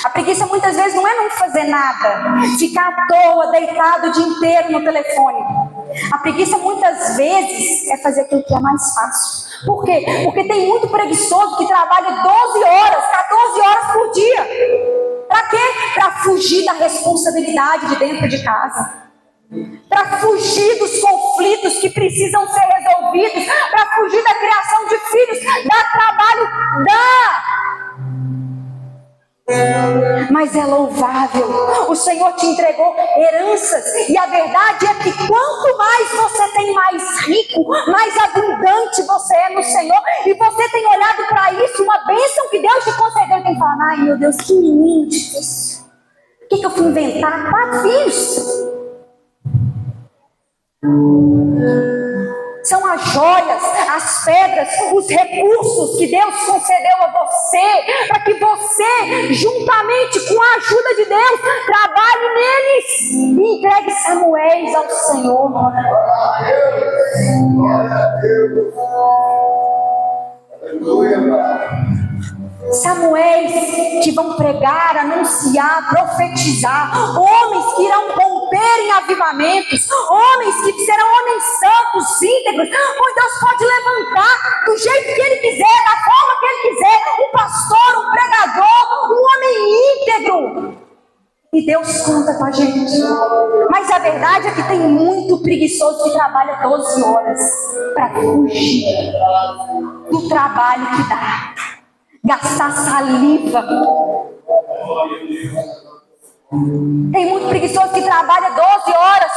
A preguiça muitas vezes não é não fazer nada, ficar à toa, deitado o dia inteiro no telefone. A preguiça muitas vezes é fazer aquilo que é mais fácil. Por quê? Porque tem muito preguiçoso que trabalha 12 horas, 14 horas por dia. Para quê? Para fugir da responsabilidade de dentro de casa. Para fugir dos conflitos que precisam ser resolvidos. Para fugir da criação de filhos. Dá trabalho, dá. Mas é louvável. O Senhor te entregou heranças. E a verdade é que quanto mais você tem, mais rico, mais abundante você é no Senhor. E você tem olhado para isso, uma bênção que Deus te concedeu, tem falado: ai meu Deus, que menino difícil. O que eu fui inventar? 4 filhos. São as joias, as pedras, os recursos que Deus concedeu a você, para que você, juntamente com a ajuda de Deus, trabalhe neles e entregue Samuéis ao Senhor. Samuéis que vão pregar, anunciar, profetizar, homens que irão romper em avivamentos, homens que serão homens santos, íntegros. Pois Deus pode levantar do jeito que Ele quiser, da forma que Ele quiser, um pastor, um pregador, um homem íntegro. E Deus conta com a gente. Mas a verdade é que tem muito preguiçoso que trabalha 12 horas para fugir do trabalho que dá. Gastar saliva. Tem muito preguiçoso que trabalha 12 horas,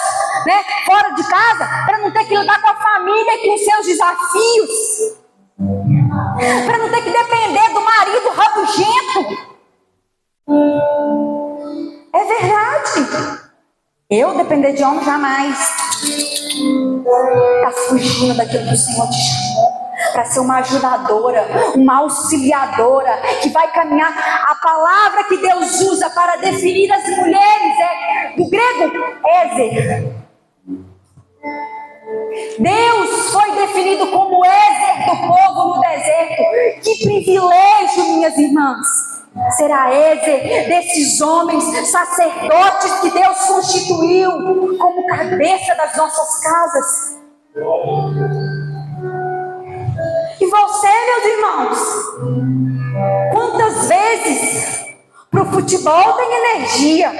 né, fora de casa, para não ter que lidar com a família e com os seus desafios, para não ter que depender do marido rabugento. É verdade. Eu depender de homem jamais. Está fugindo daquilo que o Senhor te chamou para ser uma ajudadora, uma auxiliadora, que vai caminhar. A palavra que Deus usa para definir as mulheres é do grego Ézer. Deus foi definido como Ézer do povo no deserto. Que privilégio, minhas irmãs, será Ézer desses homens sacerdotes que Deus constituiu como cabeça das nossas casas. E você, meus irmãos, quantas vezes para o futebol tem energia,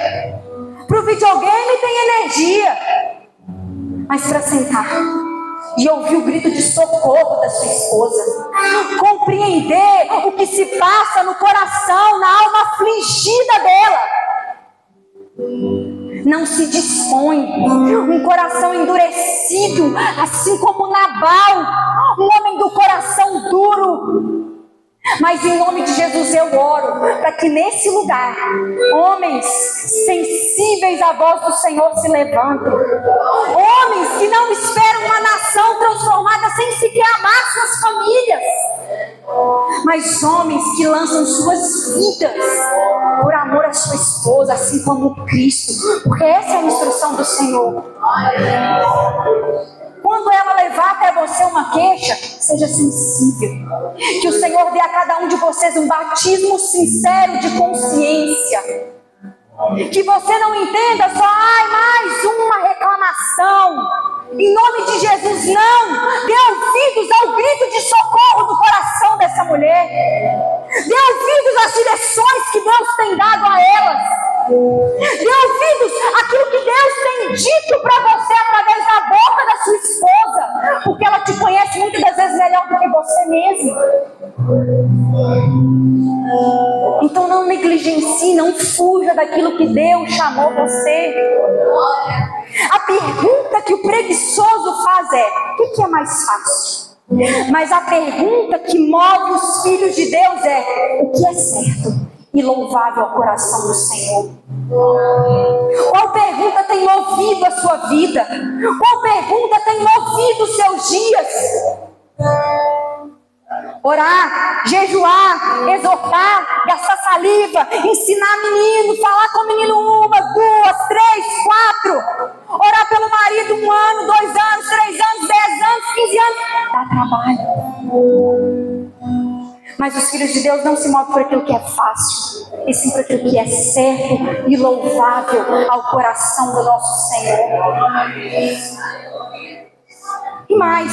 para o videogame tem energia, mas para sentar e ouvir o grito de socorro da sua esposa, compreender o que se passa no coração, na alma afligida dela, não se dispõe. Um coração endurecido, assim como Nabal, um homem do coração duro. Mas em nome de Jesus eu oro para que nesse lugar homens sensíveis à voz do Senhor se levantem. Homens que não esperam uma nação transformada sem sequer amar suas famílias, mas homens que lançam suas vidas por amor à sua esposa, assim como Cristo, porque essa é a instrução do Senhor. Quando ela levar até você uma queixa, seja sensível. Que o Senhor dê a cada um de vocês um batismo sincero de consciência. Que você não entenda só, mais uma reclamação. Em nome de Jesus, não. Dê ouvidos ao grito de socorro do coração dessa mulher. Dê ouvidos às direções que Deus tem dado a elas. Dê ouvidos àquilo que Deus tem dito para você através da boca da sua esposa, porque ela te conhece muitas das vezes melhor do que você mesmo. Então não negligencie, não fuja daquilo que Deus chamou você. A pergunta que o preguiçoso faz é: o que é mais fácil? Mas a pergunta que move os filhos de Deus é: o que é certo e louvável ao coração do Senhor? Qual pergunta tem movido a sua vida? Qual pergunta tem movido os seus dias? Orar, jejuar, exortar, gastar saliva, ensinar menino, falar com o menino 1, 2, 3, 4. Orar pelo marido 1 ano, 2 anos, 3 anos, 10 anos, 15 anos. Dá trabalho. Mas os filhos de Deus não se movem por aquilo que é fácil, e sim por aquilo que é certo e louvável ao coração do nosso Senhor. E mais,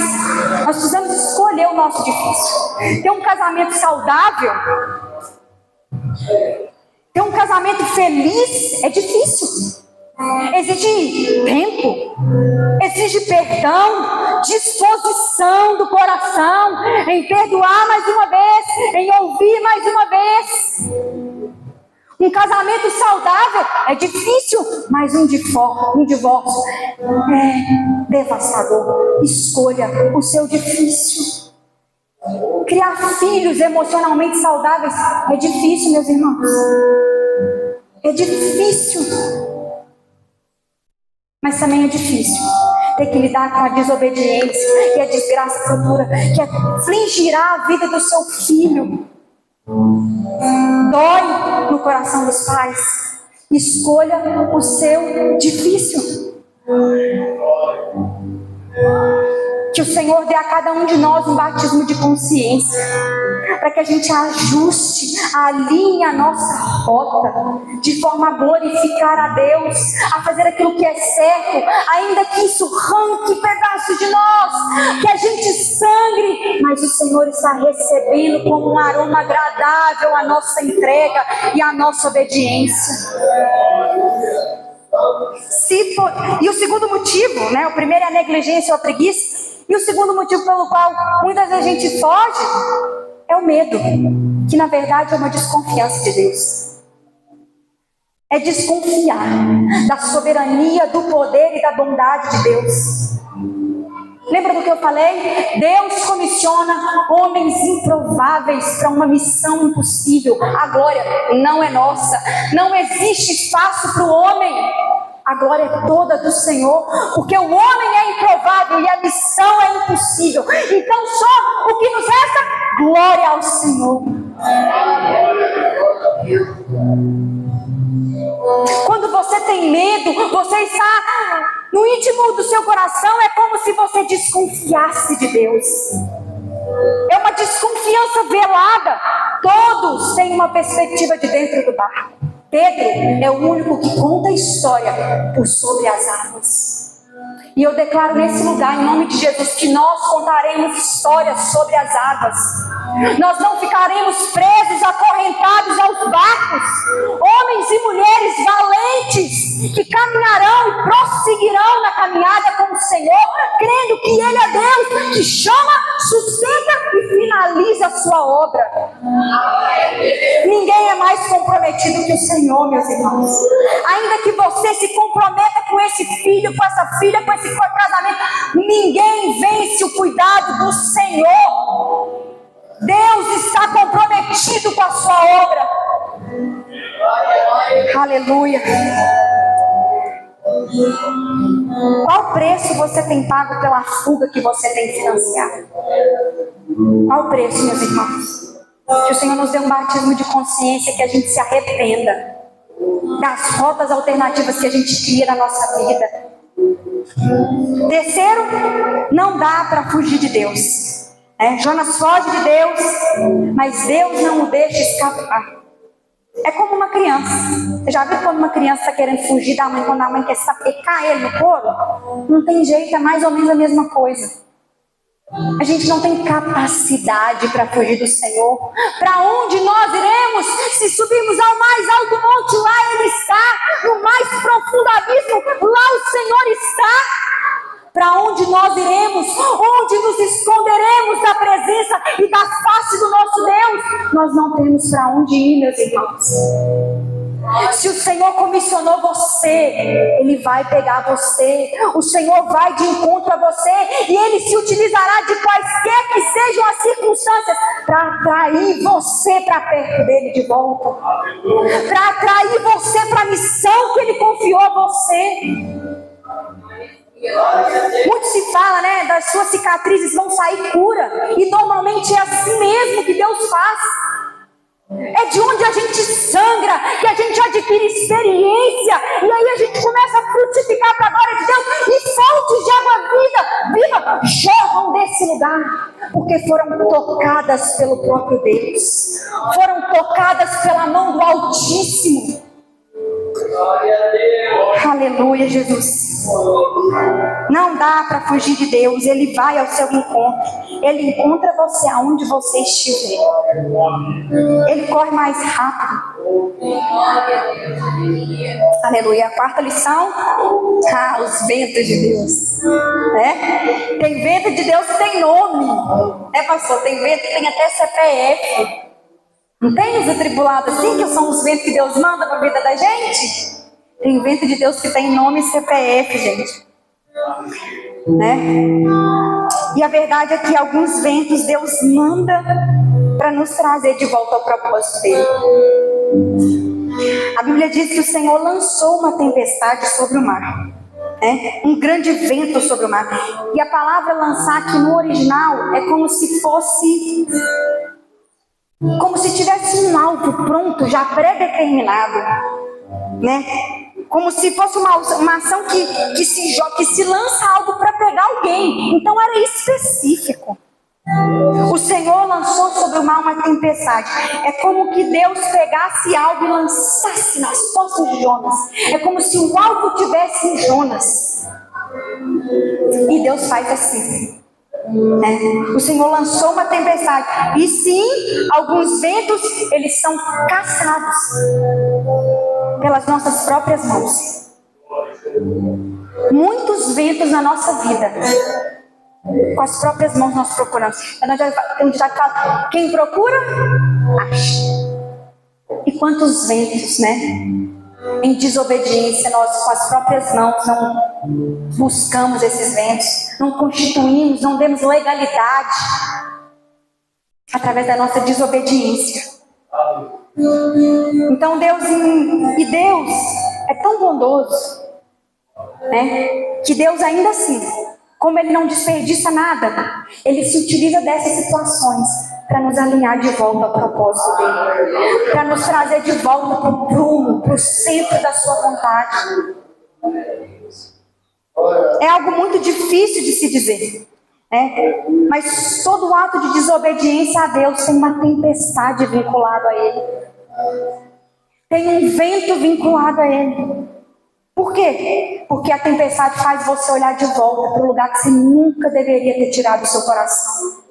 nós precisamos escolher o nosso difícil. Ter um casamento saudável, ter um casamento feliz é difícil. Exige tempo, exige perdão, disposição do coração em perdoar mais uma vez, em ouvir mais uma vez. Um casamento saudável é difícil, mas um divórcio é devastador. Escolha o seu difícil. Criar filhos emocionalmente saudáveis é difícil, meus irmãos. É difícil. Mas também é difícil ter que lidar com a desobediência e a desgraça futura que afligirá a vida do seu filho. Dói no coração dos pais. Escolha o seu difícil. Que o Senhor dê a cada um de nós um batismo de consciência, para que a gente ajuste, alinhe a nossa rota, de forma a glorificar a Deus, a fazer aquilo que é certo, ainda que isso arranque pedaços de nós, que a gente sangre, mas o Senhor está recebendo como um aroma agradável a nossa entrega e a nossa obediência. E o segundo motivo, né? O primeiro é a negligência ou a preguiça. E o segundo motivo pelo qual muitas vezes a gente foge é o medo, que na verdade é uma desconfiança de Deus. É desconfiar da soberania, do poder e da bondade de Deus. Lembra do que eu falei? Deus comissiona homens improváveis para uma missão impossível. A glória não é nossa. Não existe espaço para o homem. A glória é toda do Senhor, porque o homem é improvável e a missão é impossível. Então só o que nos resta, glória ao Senhor. Quando você tem medo, você está no íntimo do seu coração, é como se você desconfiasse de Deus. É uma desconfiança velada. Todos têm uma perspectiva de dentro do barco. Pedro é o único que conta a história por sobre as águas. E eu declaro nesse lugar, em nome de Jesus, que nós contaremos histórias sobre as águas. Nós não ficaremos presos, acorrentados aos barcos. Homens e mulheres valentes que caminharão e prosseguirão na caminhada com o Senhor, crendo que Ele é Deus, que chama, sustenta e finaliza a sua obra. Ninguém é mais comprometido que o Senhor, meus irmãos. Ainda que você se comprometa com esse filho, com essa filha, com esse casamento, ninguém vence o cuidado do Senhor. Deus está comprometido com a sua obra. Aleluia. Qual preço você tem pago pela fuga que você tem financiado? Qual o preço, meus irmãos? Que o Senhor nos dê um batismo de consciência, que a gente se arrependa das rotas alternativas que a gente cria na nossa vida. Terceiro, não dá para fugir de Deus. Jonas foge de Deus, mas Deus não o deixa escapar. É como uma criança. Você já viu quando uma criança está querendo fugir da mãe, quando a mãe quer sapecar ele no couro? Não tem jeito, é mais ou menos a mesma coisa. A gente não tem capacidade para fugir do Senhor. Para onde nós iremos? Se subirmos ao mais alto monte, lá Ele está. No mais profundo abismo, lá o Senhor está. Para onde nós iremos? Onde nos esconderemos da presença e da face do nosso Deus? Nós não temos para onde ir, meus irmãos. Se o Senhor comissionou você, Ele vai pegar você. O Senhor vai de encontro a você, e Ele se utilizará de quaisquer que sejam as circunstâncias para atrair você para perto dele de volta, para atrair você para a missão que Ele confiou a você. Muito se fala, né? Das suas cicatrizes vão sair cura, e normalmente é assim mesmo que Deus faz. É de onde a gente sangra que a gente adquire experiência, e aí a gente começa a frutificar para a glória de Deus, e fontes de água viva jorram desse lugar, porque foram tocadas pelo próprio Deus, foram tocadas pela mão do Altíssimo. Glória a Deus. Aleluia, Jesus. Não dá para fugir de Deus. Ele vai ao seu encontro. Ele encontra você aonde você estiver. Ele corre mais rápido. Aleluia. A quarta lição: os ventos de Deus. Tem vento de Deus que tem nome. Pastor? Tem vento que tem até CPF. Não tem os atribulados assim, que são os ventos que Deus manda para a vida da gente? Tem vento de Deus que tem nome e CPF, gente. E a verdade é que alguns ventos Deus manda para nos trazer de volta ao propósito dele. A Bíblia diz que o Senhor lançou uma tempestade sobre o mar. Um grande vento sobre o mar. E a palavra lançar aqui no original é como se fosse... como se tivesse um alvo pronto, já pré-determinado, como se fosse uma ação que se lança algo para pegar alguém. Então era específico. O Senhor lançou sobre o mar uma tempestade. É como que Deus pegasse algo e lançasse nas costas de Jonas. É como se o alvo tivesse em Jonas. E Deus faz assim. O Senhor lançou uma tempestade. E sim, alguns ventos, eles são caçados pelas nossas próprias mãos. Muitos ventos na nossa vida, com as próprias mãos nós procuramos. Onde já fala, quem procura, acha. E quantos ventos, em desobediência, nós com as próprias mãos não buscamos esses ventos, não constituímos, não demos legalidade através da nossa desobediência. Então Deus é tão bondoso, que Deus ainda assim, como Ele não desperdiça nada, Ele se utiliza dessas situações para nos alinhar de volta ao propósito dEle, para nos trazer de volta para o prumo, para o centro da sua vontade. É algo muito difícil de se dizer, mas todo ato de desobediência a Deus tem uma tempestade vinculada a Ele, tem um vento vinculado a Ele. Por quê? Porque a tempestade faz você olhar de volta para o lugar que você nunca deveria ter tirado do seu coração,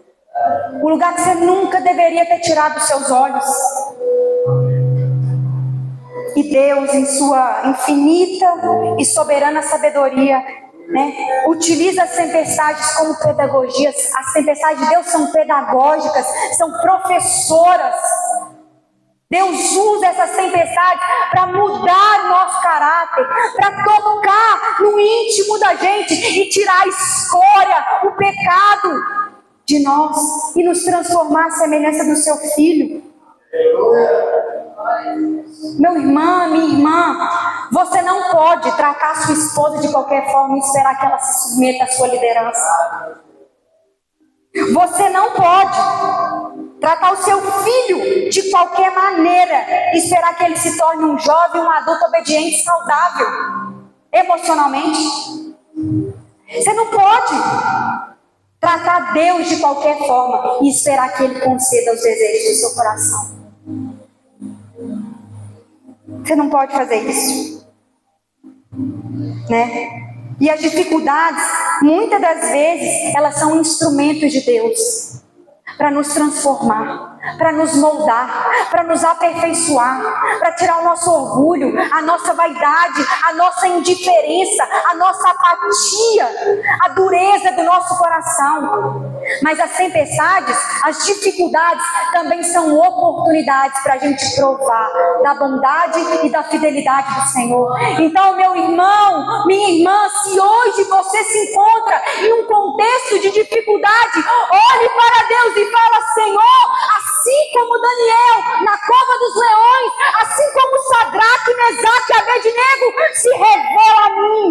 o lugar que você nunca deveria ter tirado dos seus olhos. E Deus, em sua infinita e soberana sabedoria, utiliza as tempestades como pedagogias. As tempestades de Deus são pedagógicas, são professoras. Deus usa essas tempestades para mudar o nosso caráter, para tocar no íntimo da gente e tirar a escória, o pecado de nós e nos transformar à semelhança do seu Filho. Meu irmão, minha irmã, você não pode tratar sua esposa de qualquer forma e esperar que ela se submeta à sua liderança. Você não pode tratar o seu filho de qualquer maneira e esperar que ele se torne um jovem, um adulto obediente, saudável emocionalmente. Você não pode tratar Deus de qualquer forma e esperar que Ele conceda os desejos do seu coração. Você não pode fazer isso, E as dificuldades, muitas das vezes, elas são instrumentos de Deus para nos transformar, para nos moldar, para nos aperfeiçoar, para tirar o nosso orgulho, a nossa vaidade, a nossa indiferença, a nossa apatia, a dureza do nosso coração. Mas as tempestades, as dificuldades também são oportunidades para a gente provar da bondade e da fidelidade do Senhor. Então, meu irmão, minha irmã, se hoje você se encontra em um contexto de dificuldade, olhe para Deus e fala: Senhor, assim como Daniel na cova dos leões, assim como Sadraque, Mesaque e Abednego, se revela a mim,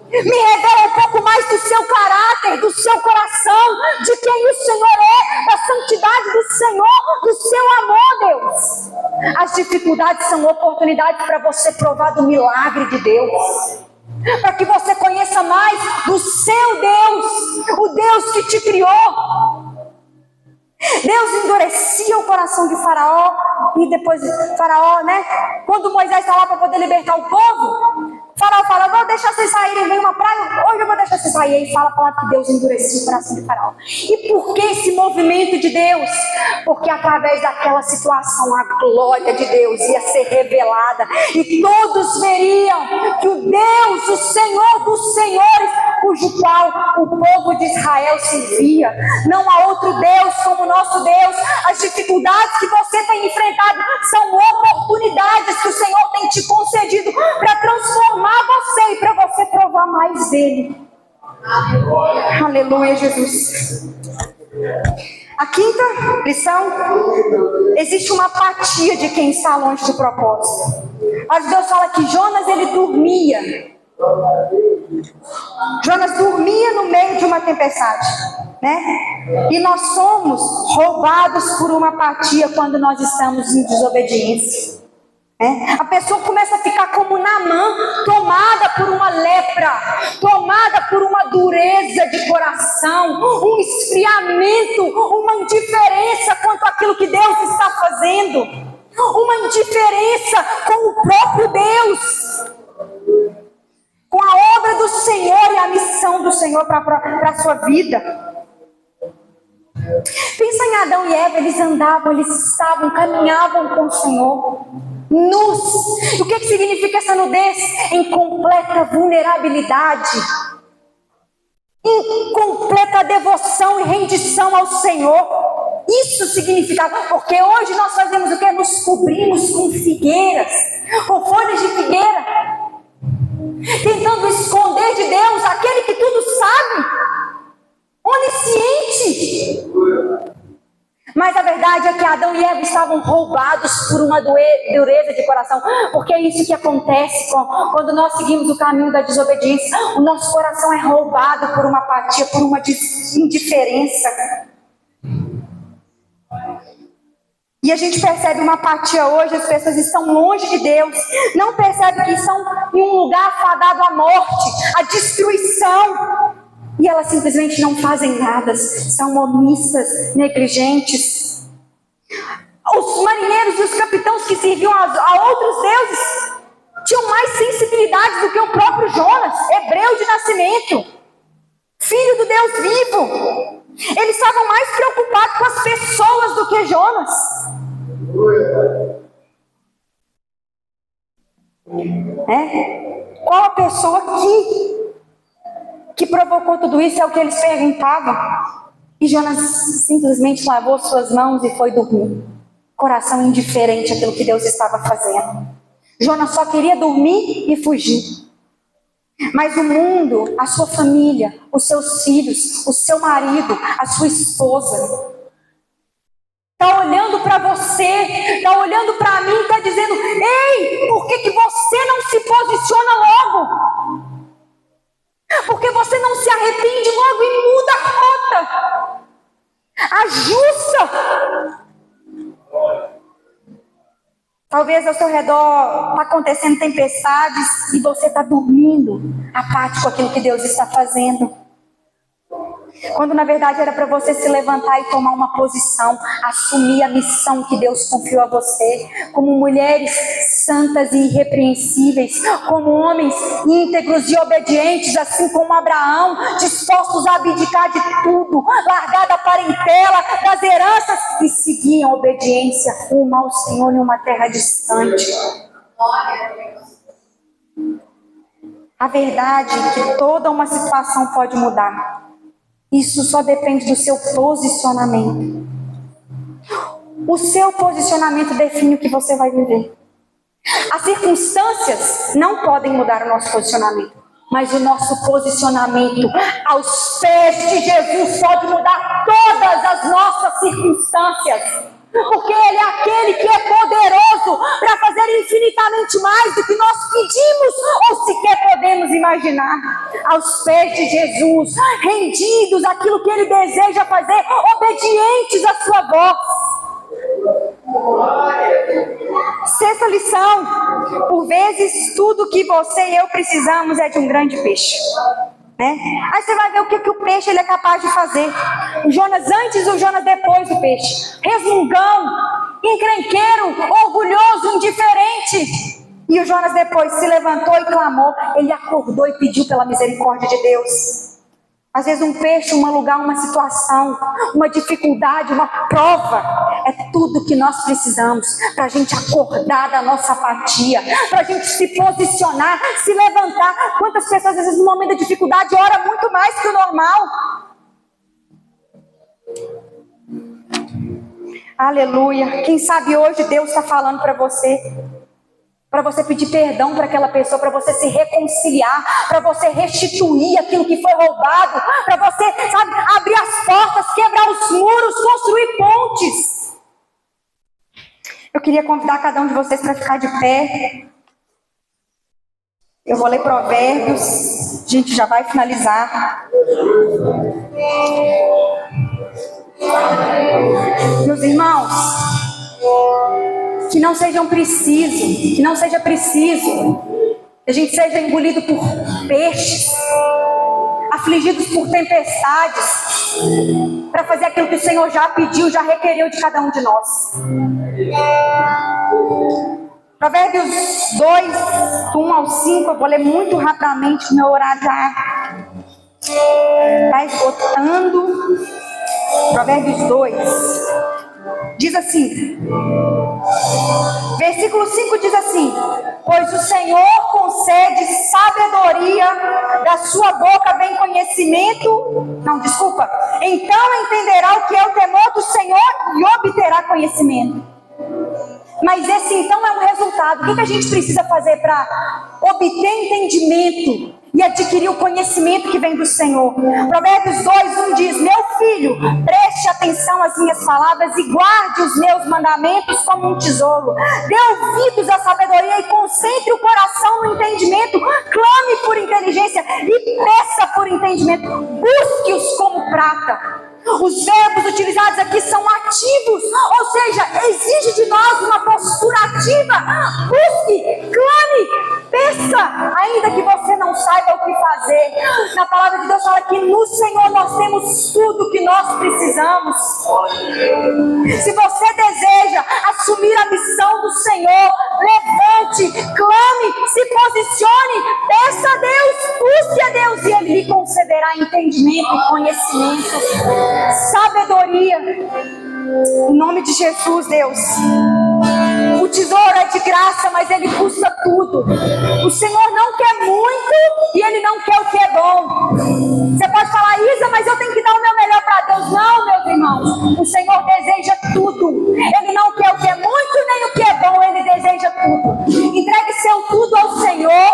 me revela um pouco mais do seu caráter, do seu coração, de quem o Senhor é, da santidade do Senhor, do seu amor, Deus. As dificuldades são oportunidades para você provar do milagre de Deus, para que você conheça mais do seu Deus, o Deus que te criou. Deus endurecia o coração de Faraó, e depois Faraó, quando Moisés está lá para poder libertar o povo, Faraó fala: vou deixar vocês saírem, vem uma praia, hoje eu vou deixar vocês saírem. E fala a palavra que Deus endurecia o coração de Faraó. E por que esse movimento de Deus? Porque através daquela situação a glória de Deus ia ser revelada, e todos veriam que o Deus, o Senhor dos senhores, cujo qual o povo de Israel servia, não há outro Deus como o nosso Deus. As dificuldades que você tem enfrentado são oportunidades que o Senhor tem te concedido para transformar você e para você provar mais dele. Aleluia, aleluia, Jesus. A quinta lição: existe uma apatia de quem está longe do propósito. Mas Deus fala que Jonas, ele dormia. Jonas dormia no meio de uma tempestade, E nós somos roubados por uma apatia quando nós estamos em desobediência. A pessoa começa a ficar como Naamã, por uma lepra, tomada por uma dureza de coração, um esfriamento, uma indiferença quanto àquilo que Deus está fazendo, uma indiferença com o próprio Deus, com a obra do Senhor e a missão do Senhor para a sua vida. Pensa em Adão e Eva, eles andavam, eles estavam, caminhavam com o Senhor, nus. E o que significa essa nudez? Em completa vulnerabilidade, em completa devoção e rendição ao Senhor. Isso significava, porque hoje nós fazemos o que? Nos cobrimos com figueiras, com folhas de figueira, tentando esconder de Deus aquele que tudo sabe, onisciente. Mas a verdade é que Adão e Eva estavam roubados por uma dureza de coração, porque é isso que acontece quando nós seguimos o caminho da desobediência. O nosso coração é roubado por uma apatia, por uma indiferença. E a gente percebe uma apatia hoje, as pessoas estão longe de Deus, não percebem que estão em um lugar fadado à morte, à destruição. E elas simplesmente não fazem nada, são omissas, negligentes. Os marinheiros e os capitães que serviam a outros deuses tinham mais sensibilidade do que o próprio Jonas, hebreu de nascimento, filho do Deus vivo. Eles estavam mais preocupados com as pessoas do que Jonas. Qual a pessoa que provocou tudo isso? É o que eles perguntavam. E Jonas simplesmente lavou suas mãos e foi dormir. Coração indiferente àquilo que Deus estava fazendo. Jonas só queria dormir e fugir. Mas o mundo, a sua família, os seus filhos, o seu marido, a sua esposa, está olhando para você, está olhando para mim, está dizendo: ei, por que você não se posiciona logo? Porque você não se arrepende logo e muda a rota, ajusta. Talvez ao seu redor está acontecendo tempestades e você está dormindo, apático àquilo que Deus está fazendo. Quando na verdade era para você se levantar e tomar uma posição, assumir a missão que Deus confiou a você, como mulheres santas e irrepreensíveis, como homens íntegros e obedientes, assim como Abraão, dispostos a abdicar de tudo, largar da parentela, das heranças, e seguir a obediência rumo ao Senhor em uma terra distante. A verdade é que toda uma situação pode mudar. Isso só depende do seu posicionamento. O seu posicionamento define o que você vai viver. As circunstâncias não podem mudar o nosso posicionamento, mas o nosso posicionamento aos pés de Jesus pode mudar todas as nossas circunstâncias. Porque Ele é aquele que é poderoso para fazer infinitamente mais do que nós pedimos ou sequer podemos imaginar. Aos pés de Jesus, rendidos àquilo que Ele deseja fazer, obedientes à sua voz. Sexta lição: por vezes tudo que você e eu precisamos é de um grande peixe. Aí você vai ver o que o peixe ele é capaz de fazer. O Jonas antes e o Jonas depois do peixe. Resmungão, encrenqueiro, orgulhoso, indiferente. E o Jonas depois se levantou e clamou. Ele acordou e pediu pela misericórdia de Deus. Às vezes um peixe, um lugar, uma situação, uma dificuldade, uma prova, é tudo que nós precisamos para a gente acordar da nossa apatia, para a gente se posicionar, se levantar. Quantas pessoas às vezes no momento da dificuldade oram muito mais que o normal? Aleluia. Quem sabe hoje Deus está falando para você pedir perdão para aquela pessoa, para você se reconciliar, para você restituir aquilo que foi roubado, para você, abrir as portas, quebrar os muros, construir pontes. Eu queria convidar cada um de vocês para ficar de pé. Eu vou ler Provérbios, a gente já vai finalizar. Meus irmãos, que não seja preciso Que a gente seja engolido por peixes, afligidos por tempestades, para fazer aquilo que o Senhor já pediu, já requeriu de cada um de nós. Provérbios 2, 1 ao 5, eu vou ler muito rapidamente, meu horário já está esgotando. Provérbios 2, diz assim, versículo 5 diz assim: pois o Senhor concede sabedoria, da sua boca vem conhecimento, então entenderá o que é o temor do Senhor e obterá conhecimento. Mas esse então é um resultado. O que a gente precisa fazer para obter entendimento e adquirir o conhecimento que vem do Senhor? Provérbios 2:1 diz: meu filho, preste atenção às minhas palavras e guarde os meus mandamentos como um tesouro. Dê ouvidos à sabedoria e concentre o coração no entendimento. Clame por inteligência e peça por entendimento. Busque-os como prata. Os verbos utilizados aqui são ativos, ou seja, exige de nós uma postura ativa. Busque, clame, peça, ainda que você não saiba o que fazer. Na palavra de Deus fala que no Senhor nós temos tudo o que nós precisamos. Se você deseja assumir a missão do Senhor, levante, clame, se posicione, peça a Deus, busque a Deus e Ele lhe concederá entendimento e conhecimento. Sabedoria, em nome de Jesus, Deus. O tesouro é de graça, mas ele custa tudo. O Senhor não quer muito e Ele não quer o que é bom. Você pode falar, Isa, mas eu tenho que dar o meu melhor para Deus. Não, meus irmãos, o Senhor deseja tudo. Ele não quer o que é muito nem o que é bom, Ele deseja tudo. Entregue seu tudo ao Senhor.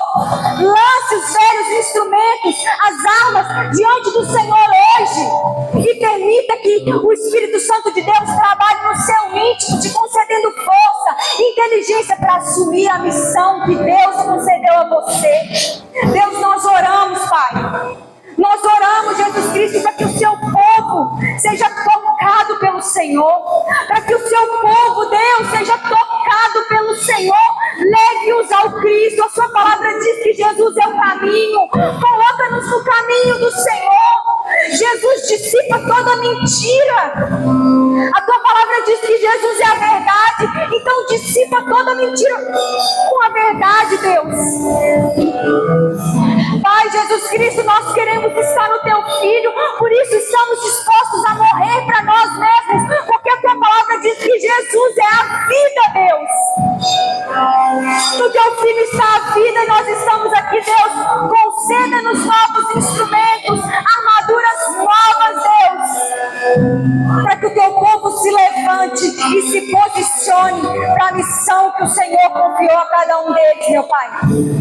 Lance os velhos instrumentos, as armas diante do Senhor hoje. E permita que o Espírito Santo de Deus trabalhe no seu íntimo, te concedendo força, inteligência para assumir a missão que Deus concedeu a você. Deus, nós oramos, Pai. Nós oramos, Jesus Cristo, para que o seu povo seja tocado pelo Senhor. Para que o seu povo, Deus, seja tocado pelo Senhor. Leve-os ao Cristo. A sua palavra diz que Jesus é o caminho. Coloca-nos no caminho do Senhor. Jesus dissipa toda mentira. A tua palavra diz que Jesus é a verdade. Então dissipa toda mentira com a verdade, Deus. Pai Jesus Cristo, nós queremos estar no teu Filho. Por isso estamos dispostos a morrer para nós mesmos. Porque a tua palavra diz que Jesus é a vida, Deus. No teu Filho está a vida e nós estamos aqui, Deus. Conceda-nos novos instrumentos, armaduras novas, Deus, para que o teu povo se levante e se posicione para a missão que o Senhor confiou a cada um deles, meu Pai.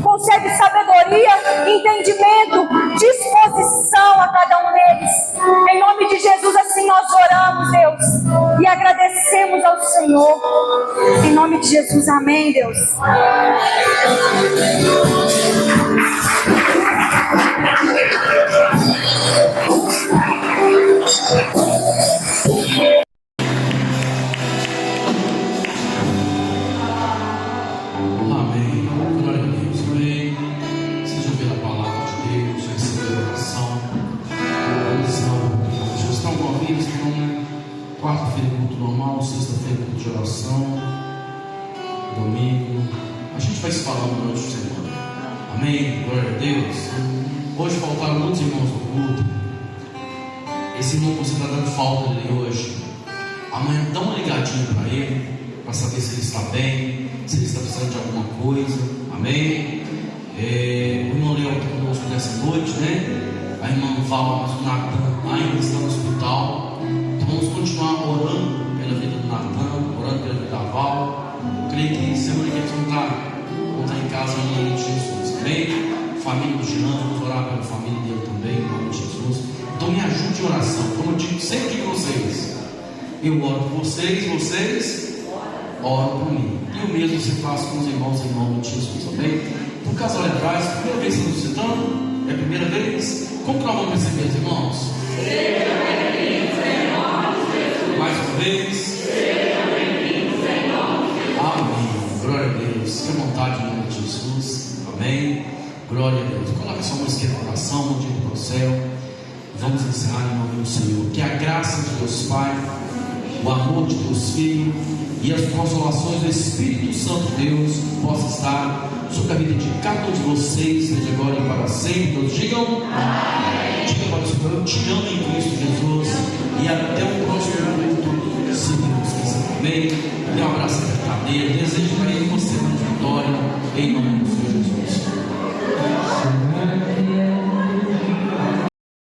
Concede sabedoria, entendimento, disposição a cada um deles. Em nome de Jesus, assim nós oramos, Deus, e agradecemos ao Senhor. Em nome de Jesus, amém, Deus. Amém. Glória a Deus. Amém. Seja pela palavra de Deus, receber a oração, vocês estão convictos que não é quarta-feira culto normal, sexta-feira culto de oração, domingo. A gente vai se falando durante a semana. Amém. Glória a Deus. Hoje faltaram muitos irmãos do culto. Esse irmão que você está dando falta dele hoje, amanhã dá uma ligadinha para ele, para saber se ele está bem, se ele está precisando de alguma coisa. Amém. O irmão Leão está conosco nessa noite, né? A irmã Val, mas o Natan ainda está no hospital. Então vamos continuar orando pela vida do Natan, orando pela vida da Val. Eu creio que semana que vem vão estar em casa em nome de Jesus. Amém. Família do Jean, vamos orar pela família dele também, em nome de Jesus. Então me ajude em oração, como eu digo sempre de vocês. Eu oro por vocês, vocês oram por mim. E o mesmo se faz com os irmãos em nome de Jesus, amém? Por casal atrás, primeira vez que estamos visitando? É a primeira vez? Como que nós vamos receber os irmãos? Seja bem-vindos em nome de Jesus. Mais uma vez? Seja bem-vindos em nome de Jesus. Amém. Glória a Deus. Fique à vontade em nome de Jesus. Amém. Amém? Glória a Deus. Coloque sua mão esquerda no coração, mão direita para o céu. Vamos encerrar em nome do Senhor. Que a graça de Deus Pai, o amor de Deus Filho e as consolações do Espírito Santo Deus possa estar sobre a vida de cada um de vocês, desde agora e para sempre. Todos digam amém. Diga para o Senhor: eu te amo em Cristo Jesus. E até o próximo culto, se Deus quiser. Amém? Dê um abraço verdadeiro. Desejo para ele uma semana de vitória, em nome do Senhor Jesus.